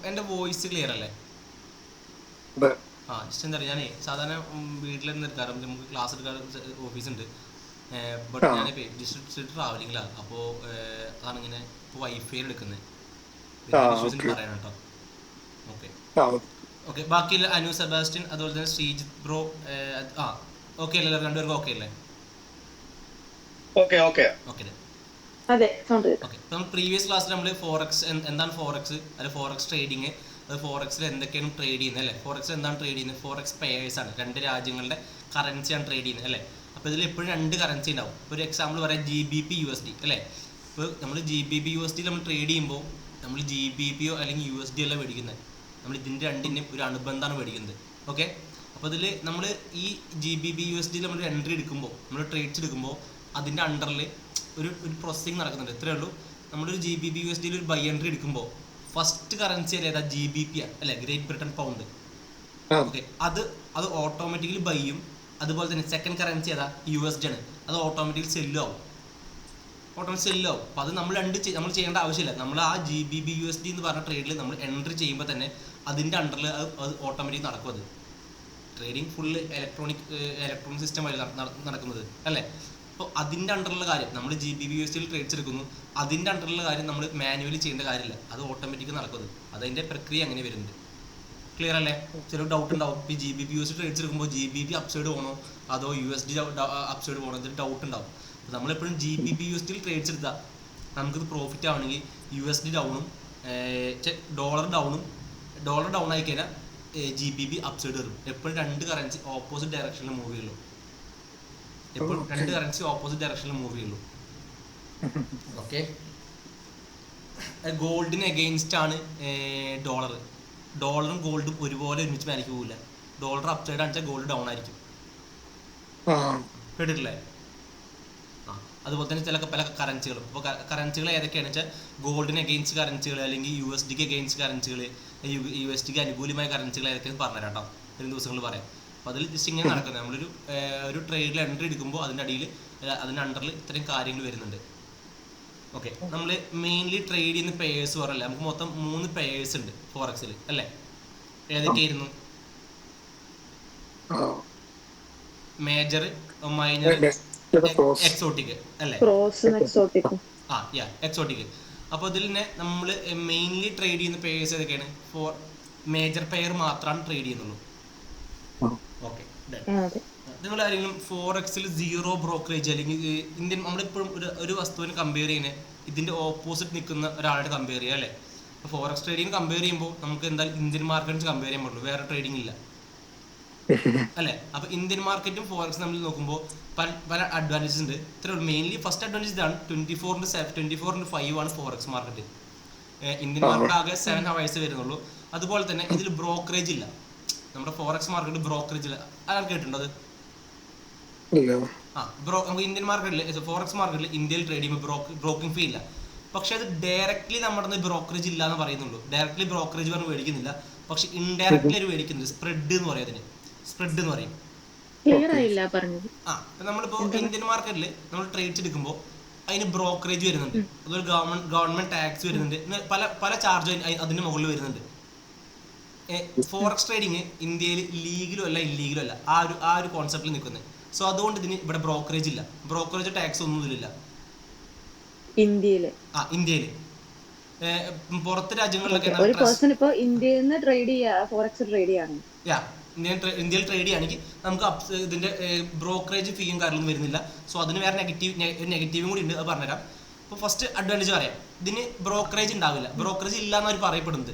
എൻ്റെ voice clear അല്ലേ? Just എന്താ പറയുക, ഞാൻ സാധാരണ വീട്ടിലിരുന്ന് എടുക്കാറുണ്ട്, നമുക്ക് ക്ലാസ് എടുക്കാൻ ഓഫീസുണ്ട്. ബട്ട് ഞാനിപ്പോൾ ഡിസ്ട്രിക്ട് ട്രാവലിങ്ങിലാണ്. അപ്പോൾ അതാണ് ഇങ്ങനെ ഇപ്പോൾ വൈഫൈയിൽ എടുക്കുന്നത്. എന്തെങ്കിലും ഇഷ്യൂസിന് പറയണം കേട്ടോ. Okay okay. ബാക്കിയുള്ള അനു സെബാസ്റ്റ്യൻ, അതുപോലെ തന്നെ ശ്രീജിത്ത് ബ്രോ, ഓക്കെ അല്ലേ? രണ്ടുപേർക്കും ഓക്കെ അല്ലേ? Okay okay. നമ്മൾ പ്രീവിയസ് ക്ലാസ്സിൽ നമ്മൾ ഫോറക്സ് എന്താണ് ഫോറക്സ്, അല്ല ഫോറക്സ് ട്രേഡിങ്, അത് ഫോറക്സിൽ എന്തൊക്കെയാണ് ട്രേഡ് ചെയ്യുന്നത് അല്ലേ? ഫോറക്സ് എന്താണ് ട്രേഡ് ചെയ്യുന്നത്? ഫോറക്സ് പെയേഴ്സ് ആണ്, രണ്ട് രാജ്യങ്ങളുടെ കറൻസിയാണ് ട്രേഡ് ചെയ്യുന്നത് അല്ലേ? അപ്പോൾ ഇതിൽ എപ്പോഴും രണ്ട് കറൻസി ഉണ്ടാവും. ഇപ്പോൾ ഒരു എക്സാമ്പിൾ പറയാം, GBP/USD അല്ലേ? ഇപ്പോൾ നമ്മൾ GBP/USD നമ്മൾ ട്രേഡ് ചെയ്യുമ്പോൾ നമ്മൾ GBPയോ അല്ലെങ്കിൽ USD അല്ല മേടിക്കുന്നത്, നമ്മൾ ഇതിൻ്റെ രണ്ടിൻ്റെയും ഒരു അനുബന്ധമാണ് മേടിക്കുന്നത്. ഓക്കെ. അപ്പോൾ ഇതിൽ നമ്മൾ ഈ GBP/USD നമ്മൾ എൻട്രി എടുക്കുമ്പോൾ, നമ്മൾ ട്രേഡ്സ് എടുക്കുമ്പോൾ അതിൻ്റെ അണ്ടറിൽ ഒരു പ്രോസസ്സിങ് നടക്കുന്നുണ്ട്. ഇത്രയേ ഉള്ളൂ. നമ്മളൊരു GBP/USD ഒരു ബൈ എൻട്രി എടുക്കുമ്പോൾ ഫസ്റ്റ് കറൻസി അല്ലേ ഏതാ? GBP അല്ലേ, ഗ്രേറ്റ് ബ്രിട്ടൻ പൗണ്ട്. ഓക്കെ. അത് ഓട്ടോമാറ്റിക്കലി ബൈയും, അതുപോലെ തന്നെ സെക്കൻഡ് കറൻസി ഏതാ? USD ആണ്. അത് ഓട്ടോമാറ്റിക്കലി സെല്ലും ആവും. അപ്പോൾ അത് നമ്മൾ നമ്മൾ ചെയ്യേണ്ട ആവശ്യമില്ല. നമ്മൾ ആ GBP/USD എന്ന് പറഞ്ഞ ട്രേഡിൽ നമ്മൾ എൻട്രി ചെയ്യുമ്പോൾ തന്നെ അതിൻ്റെ അണ്ടറിൽ അത് ഓട്ടോമാറ്റിക് നടക്കും. അത് ട്രേഡിങ് ഫുള്ള് ഇലക്ട്രോണിക് സിസ്റ്റം വഴി നടക്കുന്നത് അല്ലേ? അപ്പോൾ അതിൻ്റെ അണ്ടറിലുള്ള കാര്യം നമ്മൾ GBP/USD ട്രേഡ്സ് എടുക്കുന്നു, അതിൻ്റെ അണ്ടറിലുള്ള കാര്യം നമ്മൾ മാനുവലി ചെയ്യേണ്ട കാര്യമില്ല, അത് ഓട്ടോമാറ്റിക് നടക്കുന്നത്. അതിൻ്റെ പ്രക്രിയ അങ്ങനെ വരുന്നുണ്ട്. ക്ലിയർ അല്ലേ? ചില ഡൗട്ട് ഉണ്ടാവും. ഇപ്പോൾ GBP/USD ട്രേഡ്സ് എടുക്കുമ്പോൾ GBP അപ്സൈഡ് പോകണോ അതോ USD അപ്സൈഡ് പോകണോ, എന്നൊരു ഡൗട്ട് ഉണ്ടാവും. അപ്പോൾ നമ്മളെപ്പോഴും GBP/USD ട്രേഡ്സ് എടുത്താൽ നമുക്കിത് പ്രോഫിറ്റ് ആവണമെങ്കിൽ USD ഡൗണും ഡോളർ ഡൗൺ ആയി കഴിഞ്ഞാൽ GBP അപ്സൈഡ് വരും. എപ്പോഴും രണ്ട് കറൻസി ഓപ്പോസിറ്റ് ഡയറക്ഷനിൽ മൂവ് ചെയ്യുള്ളൂ. ഓക്കെ. ഗോൾഡിന് എഗെയിൻസ്റ്റ് ആണ് ഡോളറും ഗോൾഡും ഒരുപോലെ ഒരുമിച്ച് മേലേക്ക് പോകില്ല. ഡോളർ അപ്സൈഡ് ആണെന്ന് വെച്ചാൽ ഗോൾഡ് ഡൗൺ ആയിരിക്കും. കേട്ടിട്ടില്ലേ? അതുപോലെ തന്നെ പല കറൻസികളും. അപ്പോൾ കറൻസികൾ ഏതൊക്കെയാണെന്ന് വെച്ചാൽ ഗോൾഡിന് എഗെയിൻസ്റ്റ് കറൻസികൾ, അല്ലെങ്കിൽ USDക്ക് എഗെയിൻസ്റ്റ് കറൻസികൾ, USDക്ക് അനുകൂലമായ കറൻസികൾ ഏതൊക്കെയെന്ന് പറഞ്ഞുതരാം കേട്ടോ. വരും ദിവസങ്ങളിൽ പറയാം. അപ്പോൾ അതിൽ ജസ്റ്റ് ഇങ്ങനെ നടക്കുന്നത്, നമ്മളൊരു ട്രേഡിൽ എൻട്രി എടുക്കുമ്പോൾ അതിൻ്റെ അണ്ടറിൽ ഇത്രയും കാര്യങ്ങൾ വരുന്നുണ്ട്. ഓക്കെ. നമ്മൾ മെയിൻലി ട്രേഡ് ചെയ്യുന്ന പെയേഴ്സ് പറയല്ലേ, നമുക്ക് മൊത്തം 3 പെയേഴ്സ് ഉണ്ട് ഫോറക്സിൽ അല്ലേ? ഏതൊക്കെയായിരുന്നു? മേജർ, മൈനർ, എക്സോട്ടിക് അല്ലേ? എക്സോട്ടിക്. അപ്പോൾ ഇതിൽ തന്നെ നമ്മൾ മെയിൻലി ട്രേഡ് ചെയ്യുന്ന പെയേഴ്സ് ഏതൊക്കെയാണ്? മേജർ പെയർ മാത്രമാണ് ട്രേഡ് ചെയ്യുന്നുള്ളൂ. ഓക്കെ. നിങ്ങൾ ആരെങ്കിലും ഫോറക്സിൽ 0 ബ്രോക്കറേജ് അല്ലെങ്കിൽ ഇന്ത്യൻ, നമ്മളിപ്പോഴും ഒരു വസ്തുവിനെ കമ്പയർ ചെയ്യുന്നത് ഇതിൻ്റെ ഓപ്പോസിറ്റ് നിൽക്കുന്ന ഒരാളുടെ കമ്പയർ ചെയ്യുക അല്ലേ? അപ്പോൾ ഫോറക്സ് ട്രേഡിങ് കമ്പയർ ചെയ്യുമ്പോൾ നമുക്ക് എന്തായാലും ഇന്ത്യൻ മാർക്കറ്റ് കമ്പയർ ചെയ്യാൻ പറ്റുള്ളൂ, വേറെ ട്രേഡിംഗ് ഇല്ല അല്ലേ? അപ്പോൾ ഇന്ത്യൻ മാർക്കറ്റും ഫോറക്സും നമ്മൾ നോക്കുമ്പോൾ പല അഡ്വാൻറ്റേജസ് ഉണ്ട്. ഇത്രയുള്ളൂ. മെയിൻലി ഫസ്റ്റ് അഡ്വാൻറ്റേജ് ഇതാണ്, 24/5 ആണ് ഫോറക്സ് മാർക്കറ്റ്. ഇന്ത്യൻ മാർക്കറ്റ് ആകെ 7 hours വരുന്നുള്ളൂ. അതുപോലെ തന്നെ ഇതിൽ ബ്രോക്കറേജ് ഇല്ല. നമ്മുടെ ഫോറക്സ് മാർക്കറ്റ് ബ്രോക്കറേജ് ഇല്ല. ആരും കേട്ടിട്ടുണ്ടോ അത്? നമുക്ക് ഇന്ത്യൻ മാർക്കറ്റിൽ, ഫോറക്സ് മാർക്കറ്റിൽ ഇന്ത്യയിൽ ട്രേഡ് ചെയ്യുമ്പോൾ ബ്രോക്കിംഗ് ഫീ ഇല്ല. പക്ഷെ അത് ഡയറക്ട്ലി നമ്മുടെ ബ്രോക്കറേജ് ഇല്ല എന്ന് പറയുന്നുള്ളൂ. ഡയറക്ട്ലി ബ്രോക്കറേജ് പറഞ്ഞ് മേടിക്കുന്നില്ല, പക്ഷെ ഇൻഡയറക്ട്ലി അവർ മേടിക്കുന്നുണ്ട്. സ്പ്രെഡ് എന്ന് പറയും അതിന്. സ്പ്രെഡ് എന്ന് പറയും. നമ്മളിപ്പോ ഇന്ത്യൻ മാർക്കറ്റിൽ നമ്മൾ ട്രേഡ്സ് എടുക്കുമ്പോൾ അതിന് ബ്രോക്കറേജ് വരുന്നുണ്ട്, അതുപോലെ ഗവൺമെന്റ് ടാക്സ് വരുന്നുണ്ട്, പല ചാർജ് അതിന് മുകളിൽ വരുന്നുണ്ട്. ഫോറക്സ് ട്രേഡിങ് ഇന്ത്യയിൽ ലീഗലും അല്ല ഇല്ലീഗലും അല്ല, ആ ഒരു കോൺസെപ്റ്റിൽ നിൽക്കുന്നത്. സോ അതുകൊണ്ട് ഇതിന് ഇവിടെ ബ്രോക്കറേജ് ഇല്ല, ബ്രോക്കറേജ് ടാക്സ് ഒന്നും ഇതിലില്ല ഇന്ത്യയില്. പുറത്തെ രാജ്യങ്ങളിലൊക്കെ ഇന്ത്യയിൽ ട്രേഡ് ചെയ്യുകയാണെങ്കിൽ നമുക്ക് ഇതിന്റെ ബ്രോക്കറേജ് ഫീയും കാര്യങ്ങളൊന്നും വരുന്നില്ല. സോ അതിന് വേറെ നെഗറ്റീവും കൂടി ഉണ്ട്, അത് പറഞ്ഞുതരാം. അപ്പോൾ ഫസ്റ്റ് അഡ്വാൻറ്റേജ് പറയാം, ഇതിന് ബ്രോക്കറേജ് ഉണ്ടാവില്ല. ബ്രോക്കറേജ് ഇല്ല എന്നാണ് അവർ പറയപ്പെടുന്നത്,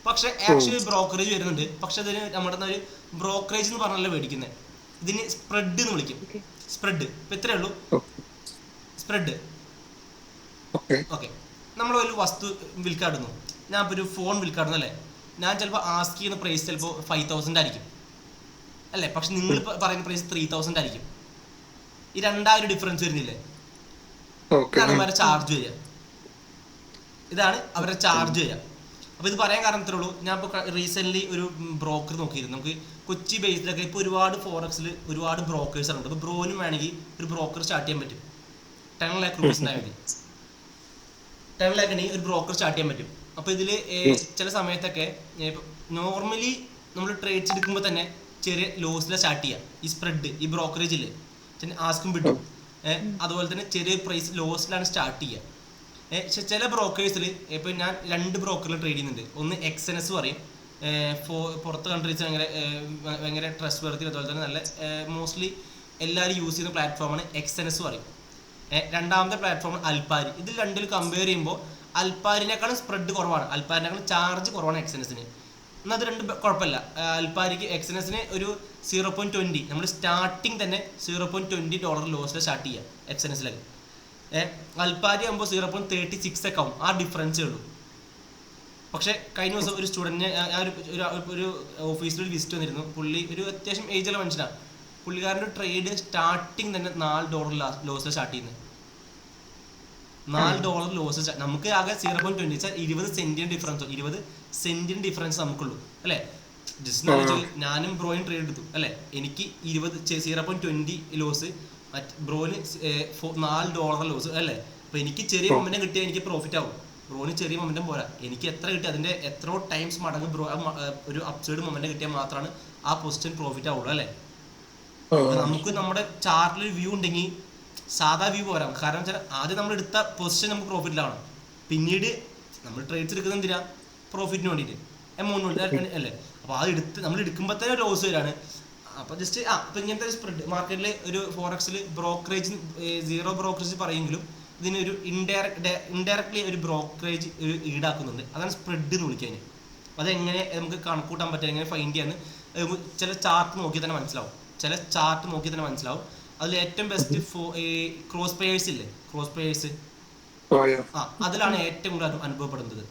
പക്ഷെ ആക്ച്വലി ബ്രോക്കറേജ് വരുന്നുണ്ട്. പക്ഷെ അതിന് നമ്മുടെ ഒരു ബ്രോക്കറേജ് എന്ന് പറഞ്ഞല്ല മേടിക്കുന്നത്, ഇതിന് സ്പ്രെഡ് എന്ന് വിളിക്കും. സ്പ്രെഡ്. ഇപ്പം ഇത്രയേ ഉള്ളൂ, സ്പ്രെഡ്. ഓക്കെ. നമ്മളൊരു വസ്തു വിൽക്കാടുന്നു, ഞാൻ ഇപ്പോൾ ഒരു ഫോൺ വിൽക്കാടുന്നു അല്ലേ? ഞാൻ ചിലപ്പോൾ ആസ്ക് ചെയ്യുന്ന പ്രൈസ് ചിലപ്പോൾ 5,000 ആയിരിക്കും അല്ലേ? പക്ഷെ നിങ്ങൾ പറയുന്ന പ്രൈസ് 3,000 ആയിരിക്കും. ഈ 2000 ഡിഫറൻസ് വരുന്നില്ലേ? ഇതാണ് അവരെ ചാർജ് ചെയ്യുക. അപ്പോൾ ഇത് പറയാൻ കാരണം ഇത്രേ ഉള്ളൂ. ഞാൻ ഇപ്പോൾ റീസെൻ്റ്ലി ഒരു ബ്രോക്കർ നോക്കിയിരുന്നു. നമുക്ക് കൊച്ചി ബേസിലൊക്കെ ഇപ്പോൾ ഒരുപാട് ഫോറക്സിൽ ഒരുപാട് ബ്രോക്കേഴ്സ് ഉണ്ട്. അപ്പോൾ ബ്രോനും വേണമെങ്കിൽ ഒരു ബ്രോക്കർ സ്റ്റാർട്ട് ചെയ്യാൻ പറ്റും. 10 lakh rupees ഉണ്ടായാൽ മതി. 10 lakh ഉണ്ടെങ്കിൽ ഒരു ബ്രോക്കർ സ്റ്റാർട്ട് ചെയ്യാൻ പറ്റും. അപ്പോൾ ഇതിൽ ചില സമയത്തൊക്കെ നോർമലി നമ്മൾ ട്രേഡ്സ് എടുക്കുമ്പോൾ തന്നെ ചെറിയ ലോസിലാണ് സ്റ്റാർട്ട് ചെയ്യുക. ഈ സ്പ്രെഡ് ഈ ബ്രോക്കറേജിൽ ആസ്കും വിട്ടും അതുപോലെ തന്നെ ചെറിയ പ്രൈസ് ലോസിലാണ് സ്റ്റാർട്ട് ചെയ്യുക. പക്ഷെ ചില ബ്രോക്കേഴ്സിൽ ഇപ്പോൾ ഞാൻ 2 ബ്രോക്കറിൽ ട്രേഡ് ചെയ്യുന്നുണ്ട്. ഒന്ന് XNS പറയും, പുറത്ത് കൺട്രീസ് ഭയങ്കര ട്രസ്റ്റ് വർത്തി, അതുപോലെ തന്നെ നല്ല മോസ്റ്റ്ലി എല്ലാവരും യൂസ് ചെയ്യുന്ന പ്ലാറ്റ്ഫോമാണ് XNS പറയും. രണ്ടാമത്തെ പ്ലാറ്റ്ഫോം അൽപാരി. ഇതിൽ രണ്ടിലും കമ്പയർ ചെയ്യുമ്പോൾ അൽപാരിനേക്കാളും സ്പ്രെഡ് കുറവാണ്, അൽപാരിനേക്കാളും ചാർജ് കുറവാണ് XNSന്. എന്നാൽ അത് രണ്ടും കുഴപ്പമില്ല. അൽപാരിക്ക് XNSന് ഒരു 0.20, നമ്മൾ സ്റ്റാർട്ടിങ് തന്നെ $0.20 ലോസിൽ സ്റ്റാർട്ട് ചെയ്യുക XNSലേക്ക്. അൽപാരി ആകുമ്പോൾ 0.36 ഒക്കെ ആവും, ആ ഡിഫറൻസേ ഉള്ളൂ. പക്ഷേ കഴിഞ്ഞ ദിവസം ഒരു സ്റ്റുഡൻറ്റിന് ഒരു ഓഫീസിൽ ഒരു വിസിറ്റ് വന്നിരുന്നു. പുള്ളി ഒരു അത്യാവശ്യം ഏജുള്ള മനുഷ്യനാണ്. പുള്ളിക്കാരൻ്റെ ട്രേഡ് സ്റ്റാർട്ടിങ് തന്നെ $4 ലോസിൽ സ്റ്റാർട്ട് ചെയ്യുന്നത്. $4 ലോസ്. നമുക്ക് ആകെ 0.20 20 സെന്റിന് ഡിഫറൻസ്, 20 സെന്റിന് ഡിഫറൻസ് നമുക്കുള്ളൂ അല്ലേ. ജസ്റ്റ് നോക്കിയാൽ ഞാനും ബ്രോയും ട്രേഡ് എടുത്തു അല്ലേ. എനിക്ക് 0.20 ലോസ്, ബ്രോന് $4 ലോസ് അല്ലേ. അപ്പോൾ എനിക്ക് ചെറിയ മൊമെന്റം കിട്ടിയാൽ എനിക്ക് പ്രോഫിറ്റ് ആവും, ബ്രോന് ചെറിയ മൊമെന്റം പോരാ. എനിക്ക് എത്ര കിട്ടി അതിൻ്റെ എത്രയോ ടൈംസ് മടങ്ങ് ബ്രോ ഒരു അപ്സൈഡ് മൊമെന്റം കിട്ടിയാൽ മാത്രമാണ് ആ പൊസിഷൻ പ്രോഫിറ്റ് ആവുള്ളൂ അല്ലേ. നമുക്ക് നമ്മുടെ ചാർട്ടിൽ വ്യൂ ഉണ്ടെങ്കിൽ സാധാ വ്യൂ പോരാ. കാരണം വെച്ചാൽ ആദ്യം നമ്മൾ എടുത്ത പൊസിഷൻ നമുക്ക് പ്രോഫിറ്റിലാണ്, പിന്നീട് നമ്മൾ ട്രേഡ്സ് എടുക്കുന്നത് എന്തിനാ, പ്രോഫിറ്റിന് വേണ്ടിയിട്ട്, എമൗണ്ട് വേണ്ടി അല്ലേ. അപ്പോൾ അത് നമ്മൾ എടുക്കുമ്പോൾ തന്നെ ലോസ് വരാണ്. അപ്പോൾ ജസ്റ്റ് ഇപ്പം ഇങ്ങനത്തെ സ്പ്രെഡ് മാർക്കറ്റിൽ ഒരു ഫോറക്സിൽ ബ്രോക്കറേജ് 0 ബ്രോക്കറേജ് പറയുമെങ്കിലും ഇതിനൊരു ഇൻഡയറക്ട്ലി ഒരു ബ്രോക്കറേജ് ഈടാക്കുന്നുണ്ട്. അതാണ് സ്പ്രെഡ് എന്ന് വിളിക്കാൻ. അതെങ്ങനെ നമുക്ക് കണക്കൂട്ടാൻ പറ്റുക, എങ്ങനെ ഫൈൻഡ് ചെയ്യാന്ന് ചില ചാർട്ട് നോക്കി തന്നെ മനസ്സിലാവും. അതിൽ ഏറ്റവും ബെസ്റ്റ് ക്രോസ് പെയേഴ്സ് ഇല്ലേ, ക്രോസ് പെയേഴ്സ് അതിലാണ് ഏറ്റവും കൂടുതൽ അനുഭവപ്പെടുന്നത്.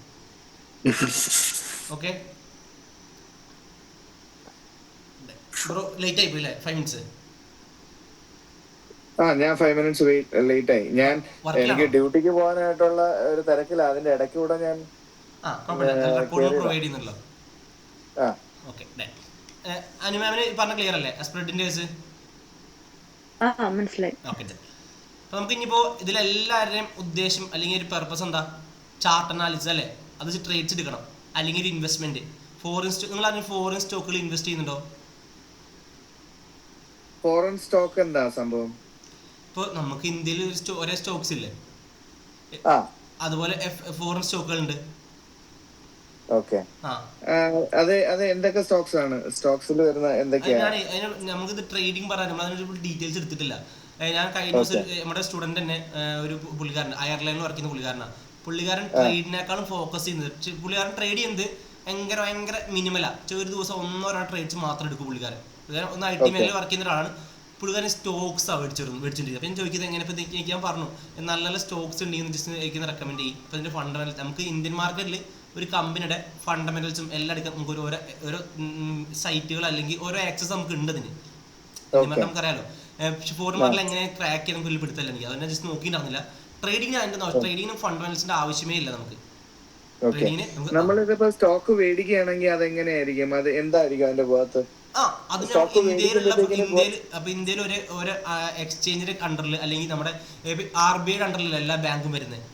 ഓക്കെ ബ്രോ, ലേറ്റ് ആയി പോയില്ലേ 5 മിനിറ്റ്സ്? ഞാൻ 5 മിനിറ്റ്സ് ലേറ്റ് ആയി. എനിക്ക് ഡ്യൂട്ടിക്ക് പോകാനായിട്ടുള്ള ഒരു തിരക്കില്ല, അതിന്റെ ഇടയ്ക്കൂടെ ഞാൻ പ്രൊവൈഡ് ചെയ്യുന്നല്ലോ. അനു മാമിന് പറഞ്ഞ ക്ലിയർ അല്ലേ സ്പ്രെഡിന്റെ കേസ്? മനസ്സിലായി. ഓക്കെ. അപ്പോൾ നമുക്ക് ഇനിയിപ്പോൾ ഇതിലെല്ലാവരുടെയും ഉദ്ദേശം അല്ലെങ്കിൽ ഒരു പർപ്പസ് എന്താ, ചാർട്ട് അനാലിസിസ് അല്ലേ. അത് ട്രേഡ്സ് എടുക്കണം അല്ലെങ്കിൽ ഒരു ഇൻവെസ്റ്റ്മെന്റ്. നിങ്ങൾ അതിന് ഫോറിൻ സ്റ്റോക്കുകൾ ഇൻവെസ്റ്റ് ചെയ്യുന്നുണ്ടോ? ഫോറിൻ സ്റ്റോക്ക് എന്താ സംഭവം? ഇപ്പോൾ നമുക്ക് ഇന്ത്യയിൽ ഒരേ സ്റ്റോക്സ് ഇല്ലേ, അതുപോലെ ഫോറിൻ സ്റ്റോക്കുകൾ ഉണ്ട്. ഓക്കെ. അത് എന്തൊക്കെ സ്റ്റോക്സ് ആണ്? സ്റ്റോക്സിൽ വരുന്ന എന്തൊക്കെയാണ്? നമുക്കിത് ട്രേഡിംഗ് പറയാൻ നമ്മൾ അതിനൊരു ഡീറ്റെയിൽസ് എടുത്തിട്ടില്ല. ഞാൻ കഴിഞ്ഞ ദിവസം നമ്മുടെ സ്റ്റുഡന്റ് തന്നെ ഒരു പുള്ളിക്കാരൻ അയർലൻഡിൽ വർക്ക് ചെയ്യുന്ന പുള്ളിക്കാരനാണ്. പുള്ളിക്കാരൻ ട്രേഡിനേക്കാളും ഫോക്കസ് ചെയ്യുന്നത്, പുള്ളിക്കാരൻ ട്രേഡ് ചെയ്യുന്നത് ഭയങ്കര മിനിമലാ. ഒരു ദിവസം 1-2 ട്രേഡ്സ് മാത്രം എടുക്കും പുള്ളിക്കാരൻ. ഒന്ന് IT മേഖലയിൽ വർക്ക് ചെയ്യുന്ന ഒരാളാണ്. പുള്ളിക്കാരൻ സ്റ്റോക്സാണ് മേടിച്ചിട്ടുണ്ട്. അപ്പം ഞാൻ ചോദിക്കുന്നത് എങ്ങനെ, ഇപ്പം എനിക്ക് ഞാൻ പറഞ്ഞു നല്ല നല്ല സ്റ്റോക്സ് ഉണ്ടെങ്കിൽ ജസ്റ്റ് എനിക്ക് റെക്കമെൻഡ് ചെയ്യും. ഇപ്പം ഇതിൻ്റെ ഫണ്ടമെന്റൽസ് നമുക്ക് ഇന്ത്യൻ മാർക്കറ്റിൽ ഒരു കമ്പനിയുടെ ഫണ്ടമെന്റൽസും എല്ലാം എടുക്കാൻ നമുക്ക് ഓരോ സൈറ്റുകൾ അല്ലെങ്കിൽ ഓരോ ആക്സസ് നമുക്ക് ഉണ്ട് അതിന്. നമുക്കറിയാലോ. പക്ഷെ ഫോറിൻ മാർക്കറ്റിൽ എങ്ങനെ ട്രാക്ക് ചെയ്യാൻ നമുക്ക് പിടുത്തല്ല എനിക്ക്, അതൊന്നും ജസ്റ്റ് നോക്കിയിട്ടുണ്ടാകുന്നില്ല. ട്രേഡിങ്ങിന് അതിൻ്റെ ട്രേഡിങ്ങിനും ഫണ്ടമെന്റൽസിന്റെ ആവശ്യമേ ഇല്ല നമുക്ക്. നമ്മളിതിപ്പോ സ്റ്റോക്ക് മേടിക്കുകയാണെങ്കിൽ അതെങ്ങനെയായിരിക്കും, അത് എന്തായിരിക്കും അതിന്റെ ഭാഗത്ത്? ഇന്ത്യയിൽ ഒരു എക്സ്ചേഞ്ചിന്റെ അണ്ടറിൽ അല്ലെങ്കിൽ നമ്മുടെ RBI അണ്ടറിലല്ല എല്ലാ ബാങ്കും വരുന്നത്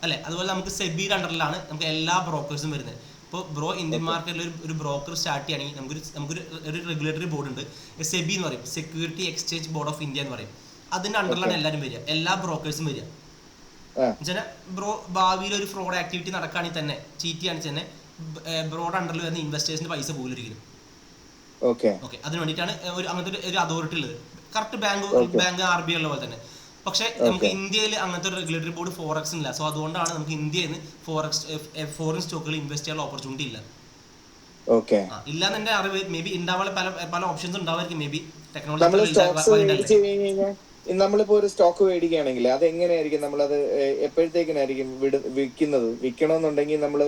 അല്ലെ. അതുപോലെ നമുക്ക് സെബിയുടെ അണ്ടറിലാണ് നമുക്ക് എല്ലാ ബ്രോക്കേഴ്സും വരുന്നത്. ഇപ്പോൾ ബ്രോ ഇന്ത്യൻ മാർക്കറ്റിൽ ഒരു ബ്രോക്കർ സ്റ്റാർട്ട് ചെയ്യുകയാണെങ്കിൽ നമുക്കൊരു റെഗുലേറ്ററി ബോർഡ് ഉണ്ട്, സെബി എന്ന് പറയും, security exchange board of India എന്ന് പറയും. അതിന്റെ അണ്ടറിലാണ് എല്ലാവരും വരിക, എല്ലാ ബ്രോക്കേഴ്സും വരിക. എന്നുവെച്ചാൽ ബ്രോ ഭാവിയിൽ ഒരു ഫ്രോഡ് ആക്ടിവിറ്റി നടക്കുകയാണെങ്കിൽ തന്നെ, ചീറ്റ് ചെയ്യുകയാണെങ്കിൽ തന്നെ ബ്രോഡ് അണ്ടറിൽ വരുന്ന ഇൻവെസ്റ്റേഴ്സിന്റെ പൈസ പോലും ഒരിക്കലും. ഓക്കെ, അതിന് വേണ്ടിയിട്ടാണ് അങ്ങനത്തെ ഒരു അതോറിറ്റി ഉള്ളത്. കറക്റ്റ് ബാങ്ക് RBI ഉള്ള പോലെ തന്നെ. പക്ഷെ നമുക്ക് ഇന്ത്യയിൽ അങ്ങനത്തെ ഒരു റെഗുലേറ്ററി ബോർഡ് ഫോറക്സ് ഇല്ല. സോ അതുകൊണ്ടാണ് നമുക്ക് ഇന്ത്യയിൽ നിന്ന് ഫോറിൻ സ്റ്റോക്കുകൾ ഇൻവെസ്റ്റ് ചെയ്യാനുള്ള ഓപ്പർച്യൂണിറ്റി ഇല്ല. ഇല്ലാന്ന് എന്റെ അറിവ്. മേ ബി ഉണ്ടാവാൻ പല ഓപ്ഷൻസ് ഉണ്ടാവായിരിക്കും. Maybe technology. നമ്മളിപ്പോ ഒരു സ്റ്റോക്ക് മേടിക്കുകയാണെങ്കിൽ അത് എങ്ങനെയായിരിക്കും, നമ്മളത് എപ്പോഴത്തേക്കിനായിരിക്കും വിൽക്കുന്നത്? വിൽക്കണമെന്നുണ്ടെങ്കിൽ നമ്മള്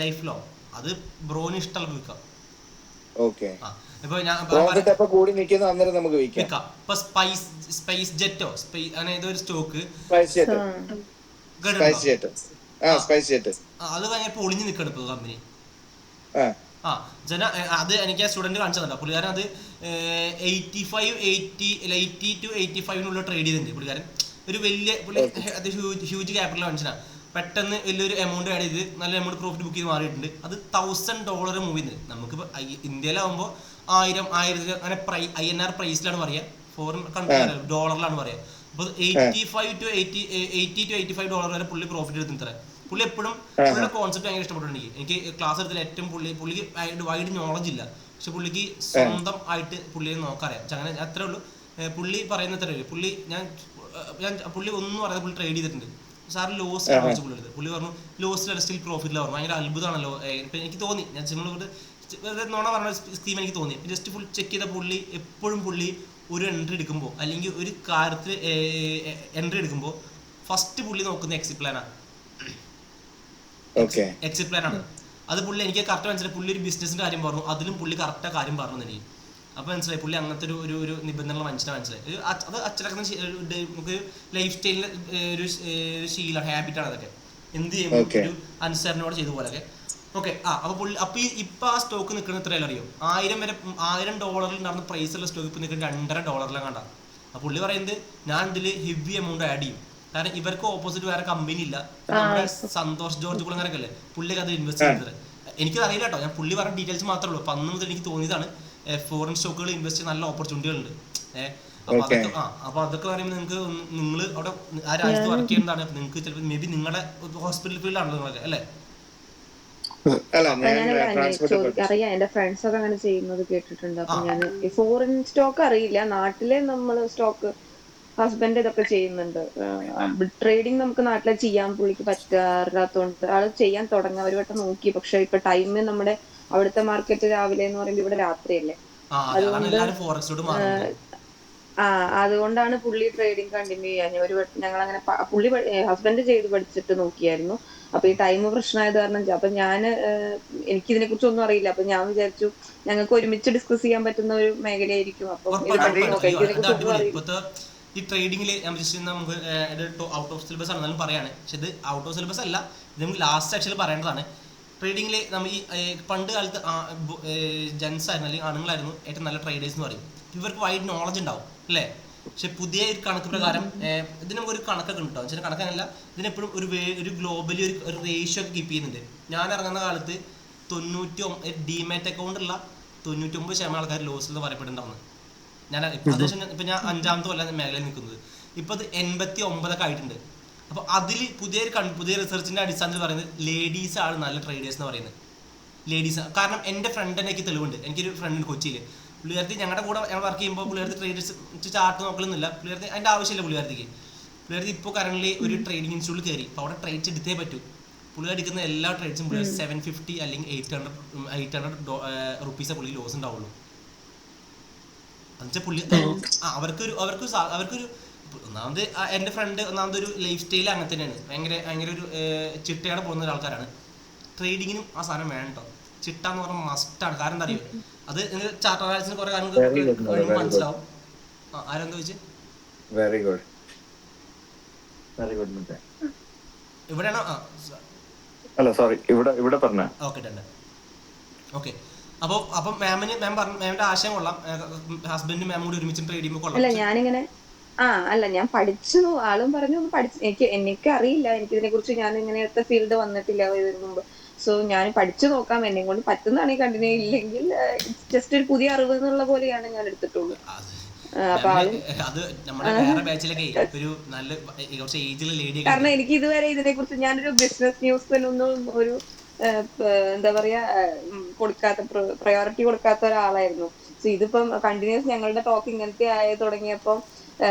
ലൈഫ് ലോ അത് ബ്രോന് ഇഷ്ടമുള്ള വിൽക്കാം. ഓക്കെ. ഇപ്പൊ കൂടി നിൽക്കുന്ന അന്നേരം നമുക്ക് വിൽക്കാം. ഇപ്പൊ സ്പൈസ് ജെറ്റോ അങ്ങനെ ഏതൊരു സ്റ്റോക്ക്, അത് ഭയങ്കര പൊളിഞ്ഞു നിൽക്കണം ഇപ്പൊ കമ്പനി. അത് എനിക്ക് ആ സ്റ്റുഡന്റ് കാണിച്ചു തന്നില്ല. പുള്ളിക്കാരൻ അത് 80 to 85 ട്രേഡ് ചെയ്തിട്ടുണ്ട് പുള്ളിക്കാരൻ. ഒരു വലിയ ഹ്യൂജ് ക്യാപിറ്റൽ മനുഷ്യനാണ്. പെട്ടെന്ന് വലിയൊരു എമൗണ്ട് ആഡ് ചെയ്ത് നല്ല എമൗണ്ട് പ്രോഫിറ്റ് ബുക്ക് ചെയ്ത് മാറിയിട്ടുണ്ട്. അത് $1,000 മൂവിന്ന് നമുക്കിപ്പോൾ ഇന്ത്യയിലാവുമ്പോൾ 1000 അങ്ങനെ INR പ്രൈസിലാണ് പറയുക, ഫോറിൻ കൺട്രി ഡോളറിലാണ് പറയുക. അപ്പോൾ $85 വരെ പുള്ളി പ്രോഫിറ്റ് എടുത്തിട്ട് പുള്ളി എപ്പോഴും പുള്ളിയുടെ കോൺസെപ്റ്റ് ഭയങ്കര ഇഷ്ടപ്പെട്ടിട്ടുണ്ട്. എനിക്ക് ക്ലാസ് എടുത്തതിൽ ഏറ്റവും പുള്ളിക്ക് വൈഡ് നോളജ് ഇല്ല, പക്ഷെ പുള്ളിക്ക് സ്വന്തം ആയിട്ട് പുള്ളിയെ നോക്കാറിയാം. അങ്ങനെ അത്രേ ഉള്ളൂ. പുള്ളി പറയുന്ന അത്രേ ഉള്ളൂ. പുള്ളി ഒന്നും പറയാതെ പുള്ളി ട്രേഡ് ചെയ്തിട്ടുണ്ട്. സാർ ലോസ് കാണിച്ചു പുള്ളി പറഞ്ഞു ലോസിലല്ല സ്റ്റിൽ പ്രോഫിറ്റിൽ പറഞ്ഞു. ഭയങ്കര അത്ഭുതമാണല്ലോ. ഇപ്പം എനിക്ക് തോന്നി, ഞാൻ നിങ്ങളോട് നോണ പറഞ്ഞ സ്കീം എനിക്ക് തോന്നി. ജസ്റ്റ് ഫുൾ ചെക്ക് ചെയ്ത പുള്ളി എപ്പോഴും ഒരു എൻട്രി എടുക്കുമ്പോൾ അല്ലെങ്കിൽ ഒരു കാര്യത്തിൽ എൻട്രി എടുക്കുമ്പോൾ ഫസ്റ്റ് പുള്ളി നോക്കുന്ന എക്സിറ്റ് പ്ലാനാണ്. എക്സിറ്റ് പ്ലാനാണ് അത്. പുള്ളി എനിക്ക് കറക്റ്റ് മനസ്സിലായി. പുള്ളി ഒരു ബിസിനസിന്റെ കാര്യം പറഞ്ഞു, അതിലും പുള്ളി കറക്റ്റാ കാര്യം പറഞ്ഞു എനിക്ക്. അപ്പോൾ മനസ്സിലായി പുള്ളി അങ്ങനത്തെ ഒരു നിബന്ധനകൾ മനസ്സിലായി. അത് അച്ചടക്കുന്ന നമുക്ക് ലൈഫ് സ്റ്റൈലിലെ ഒരു ശീലമാണ്, ഹാബിറ്റാണ് അതൊക്കെ. എന്ത് ചെയ്യുമ്പോൾ ഒരു അനുസരണയോടെ ചെയ്ത പോലെയൊക്കെ. ഓക്കെ. അപ്പോൾ പുള്ളി ഇപ്പം ആ സ്റ്റോക്ക് നിൽക്കുന്ന എത്രയാലും അറിയോ? $1000 നടന്ന പ്രൈസുള്ള സ്റ്റോക്ക് ഇപ്പം നിൽക്കുന്ന $2.50 കണ്ട. അപ്പോൾ പുള്ളി പറയുന്നത് ഞാൻ ഇതിൽ ഹെവി എമൗണ്ട് ആഡ് ചെയ്യും, കാരണം ഇവർക്ക് ഓപ്പോസിറ്റ് വേറെ കമ്പനി ഇല്ല. നമ്മുടെ സന്തോഷ് ജോർജ് കുളങ്ങരൊക്കെ അല്ലേ പുള്ളിക്ക് അത് ഇൻവെസ്റ്റ് ചെയ്യുന്നത്. എനിക്കത് അറിയില്ല കേട്ടോ, ഞാൻ പുള്ളി പറഞ്ഞ ഡീറ്റെയിൽസ് മാത്രമേ ഉള്ളൂ. അപ്പം അന്ന് മുതൽ എനിക്ക് തോന്നിയതാണ് ഫോറിൻ സ്റ്റോക്കുകൾ ഇൻവെസ്റ്റ് ചെയ്യാൻ നല്ല ഓപ്പർച്യൂണിറ്റികളുണ്ട്. അപ്പോൾ അതൊക്കെ പറയുമ്പോൾ നിങ്ങൾക്ക് നിങ്ങൾ അവിടെ ആ രാജ്യത്ത് വർക്ക് ചെയ്യുന്നതാണ്. നിങ്ങൾക്ക് ചിലപ്പോൾ മേ ബി നിങ്ങളുടെ ഹോസ്പിറ്റൽ ഫീൽഡാണല്ലോ നിങ്ങളൊക്കെ അല്ലേ? അറിയാം, എന്റെ ഫ്രണ്ട്സ് ഒക്കെ അങ്ങനെ ചെയ്യുന്നത് കേട്ടിട്ടുണ്ട്. അപ്പൊ ഞാൻ ഫോറിൻ സ്റ്റോക്ക് അറിയില്ല, നാട്ടിലെ നമ്മൾ സ്റ്റോക്ക് ഹസ്ബൻഡ് ഇതൊക്കെ ചെയ്യുന്നുണ്ട്. ട്രേഡിങ് നമുക്ക് നാട്ടിലെ ചെയ്യാൻ പുള്ളിക്ക് പറ്റാറില്ലാത്തതുകൊണ്ട് ആള് ചെയ്യാൻ തുടങ്ങാൻ ഒരു വട്ടം നോക്കി. പക്ഷെ ഇപ്പൊ ടൈം നമ്മുടെ അവിടുത്തെ മാർക്കറ്റ് രാവിലെ എന്ന് പറയുമ്പോൾ ഇവിടെ രാത്രിയല്ലേ, അതുകൊണ്ടാണ് പുള്ളി ട്രേഡിങ് കണ്ടിന്യൂ ചെയ്യാൻ. ഞങ്ങൾ അങ്ങനെ പുള്ളി ഹസ്ബൻഡ് ചെയ്ത് പഠിച്ചിട്ട് നോക്കിയായിരുന്നു. അപ്പൊ ഈ ടൈം പ്രശ്നമായത് കാരണം അപ്പൊ എനിക്കിതിനെ കുറിച്ച് ഒന്നും അറിയില്ല. അപ്പൊ ഞാൻ വിചാരിച്ചു ഞങ്ങൾക്ക് ഒരുമിച്ച് ഡിസ്കസ് ചെയ്യാൻ പറ്റുന്ന ഒരു മേഖലയായിരിക്കും. അപ്പൊ ഈ ട്രേഡിംഗിൽ നമുക്ക് ഔട്ട് ഓഫ് സിലബസ് ആണെന്നാലും പറയാണ്, പക്ഷെ ഇത് ഔട്ട് ഓഫ് സിലബസ് അല്ല, ഇത് നമുക്ക് ലാസ്റ്റ് സെക്ഷനിൽ പറയേണ്ടതാണ്. ട്രേഡിംഗിൽ നമ്മൾ ഈ പണ്ട് കാലത്ത് ജെൻസ് ആയിരുന്നു അല്ലെങ്കിൽ ആണുങ്ങളായിരുന്നു ഏറ്റവും നല്ല ട്രേഡേഴ്സ് എന്ന് പറയും. ഇവർക്ക് വൈഡ് നോളജ് ഉണ്ടാവും അല്ലേ? പക്ഷെ പുതിയ ഒരു കണക്ക് പ്രകാരം ഇതിന് നമുക്ക് ഒരു കണക്കൊക്കെ ഉണ്ടാവും. ചില കണക്കല്ല, ഇതിനെപ്പോഴും ഒരു ഗ്ലോബലി ഒരു റേഷ്യോ ഒക്കെ കീപ്പ് ചെയ്യുന്നുണ്ട്. ഞാൻ ഇറങ്ങുന്ന കാലത്ത് 99 ഡിമാറ്റ് അക്കൗണ്ടുള്ള 99% ആൾക്കാർ ലോസിൽ നിന്ന് പറയപ്പെടുന്നുണ്ടാവുന്നത്. ഞാൻ ഇപ്പം ഞാൻ 5ാമത്തെ കൊല്ലം മേഖലയിൽ നിൽക്കുന്നത്. ഇപ്പോൾ അത് 89 ആയിട്ടുണ്ട്. അപ്പോൾ അതിൽ പുതിയ റിസർച്ചിൻ്റെ അടിസ്ഥാനത്തിൽ പറയുന്നത് ലേഡീസ് ആണ് നല്ല ട്രേഡേഴ്സ് എന്ന് പറയുന്നത്. ലേഡീസ്, കാരണം എൻ്റെ ഫ്രണ്ട് തന്നെ എനിക്ക് തെളിവുണ്ട്. എനിക്കൊരു ഫ്രണ്ട് കൊച്ചിയിൽ, പുള്ളിക്കാരത്തി ഞങ്ങളുടെ കൂടെ ഞങ്ങൾ വർക്ക് ചെയ്യുമ്പോൾ പുള്ളിക്കാരത്തി ട്രേഡേഴ്സ് ചാർട്ട് നോക്കലൊന്നുമില്ല. പുള്ളിക്കാരത്തി അതിൻ്റെ ആവശ്യമില്ല. പുള്ളിക്കാരത്തി ഇപ്പോൾ കറന്റ് ഒരു ട്രേഡിംഗ് ഇൻസ്റ്റിറ്റ്യൂട്ടിൽ കയറി. അപ്പോൾ അവിടെ ട്രേഡ്സ് എടുത്തേ പറ്റൂ. പുള്ളിക്കാർ എടുക്കുന്ന എല്ലാ ട്രേഡ്സും പുള്ളി 750 അല്ലെങ്കിൽ 800 റുപ്പീസേ പുള്ളി ലോസ് ഉണ്ടാവുള്ളൂ. എന്നുവെച്ചാൽ പുള്ളി അവർക്കൊരു ഒന്നാമത് എൻ്റെ ഫ്രണ്ട് ഒന്നാമതൊരു ലൈഫ് സ്റ്റൈൽ അങ്ങനെ തന്നെയാണ്. ഭയങ്കര ഒരു ചിട്ടയോടെ പോകുന്ന ഒരാൾക്കാരാണ്. ട്രേഡിങ്ങിനും ആ സാധനം വേണ്ടോ, ചിട്ട എന്ന് പറഞ്ഞാൽ മസ്റ്റാണ്. കാരണം എന്താ അറിയോ, അത് ചാർട്ടർ അനാലിസിന് കുറെ കാര്യങ്ങൾ മനസ്സിലാവും. ആരെന്താ ചോദിച്ചു? Very good. ഇവിടെയാണോ? അല്ല സോറി, ഇവിടെ പറഞ്ഞ ഓക്കെ. അപ്പം മാമിന്റെ ആശയം കൊള്ളാം. ഹസ്ബൻഡും മാമും കൂടി ഒരുമിച്ച് ട്രേഡ് ചെയ്യുമ്പോൾ കൊള്ളാം. അല്ല ഞാനിങ്ങനെ ഞാൻ പഠിച്ചു. ആളും പറഞ്ഞു പഠിച്ചു. എനിക്ക് അറിയില്ല, എനിക്കിതിനെ കുറിച്ച് ഞാൻ ഇങ്ങനത്തെ ഫീൽഡ് വന്നിട്ടില്ല ഇതിനു മുമ്പ്. സോ ഞാൻ പഠിച്ചു നോക്കാം, എന്നെ കൊണ്ട് പറ്റുന്നതാണെങ്കിൽ കണ്ടിന്യൂ, ഇല്ലെങ്കിൽ ജസ്റ്റ് ഒരു പുതിയ അറിവ് എന്നുള്ള പോലെയാണ് ഞാൻ എടുത്തിട്ടുള്ളൂ. കാരണം എനിക്ക് ഇതുവരെ ഇതിനെ കുറിച്ച് ഞാനൊരു ബിസിനസ് ന്യൂസിനൊന്നും ഒരു എന്താ പറയാ പ്രയോറിറ്റി കൊടുക്കാത്ത ഒരാളായിരുന്നു. സോ ഇതിപ്പം കണ്ടിന്യൂസ് ഞങ്ങളുടെ ടോക്ക് ഇങ്ങനത്തെ ആയി തുടങ്ങിയപ്പം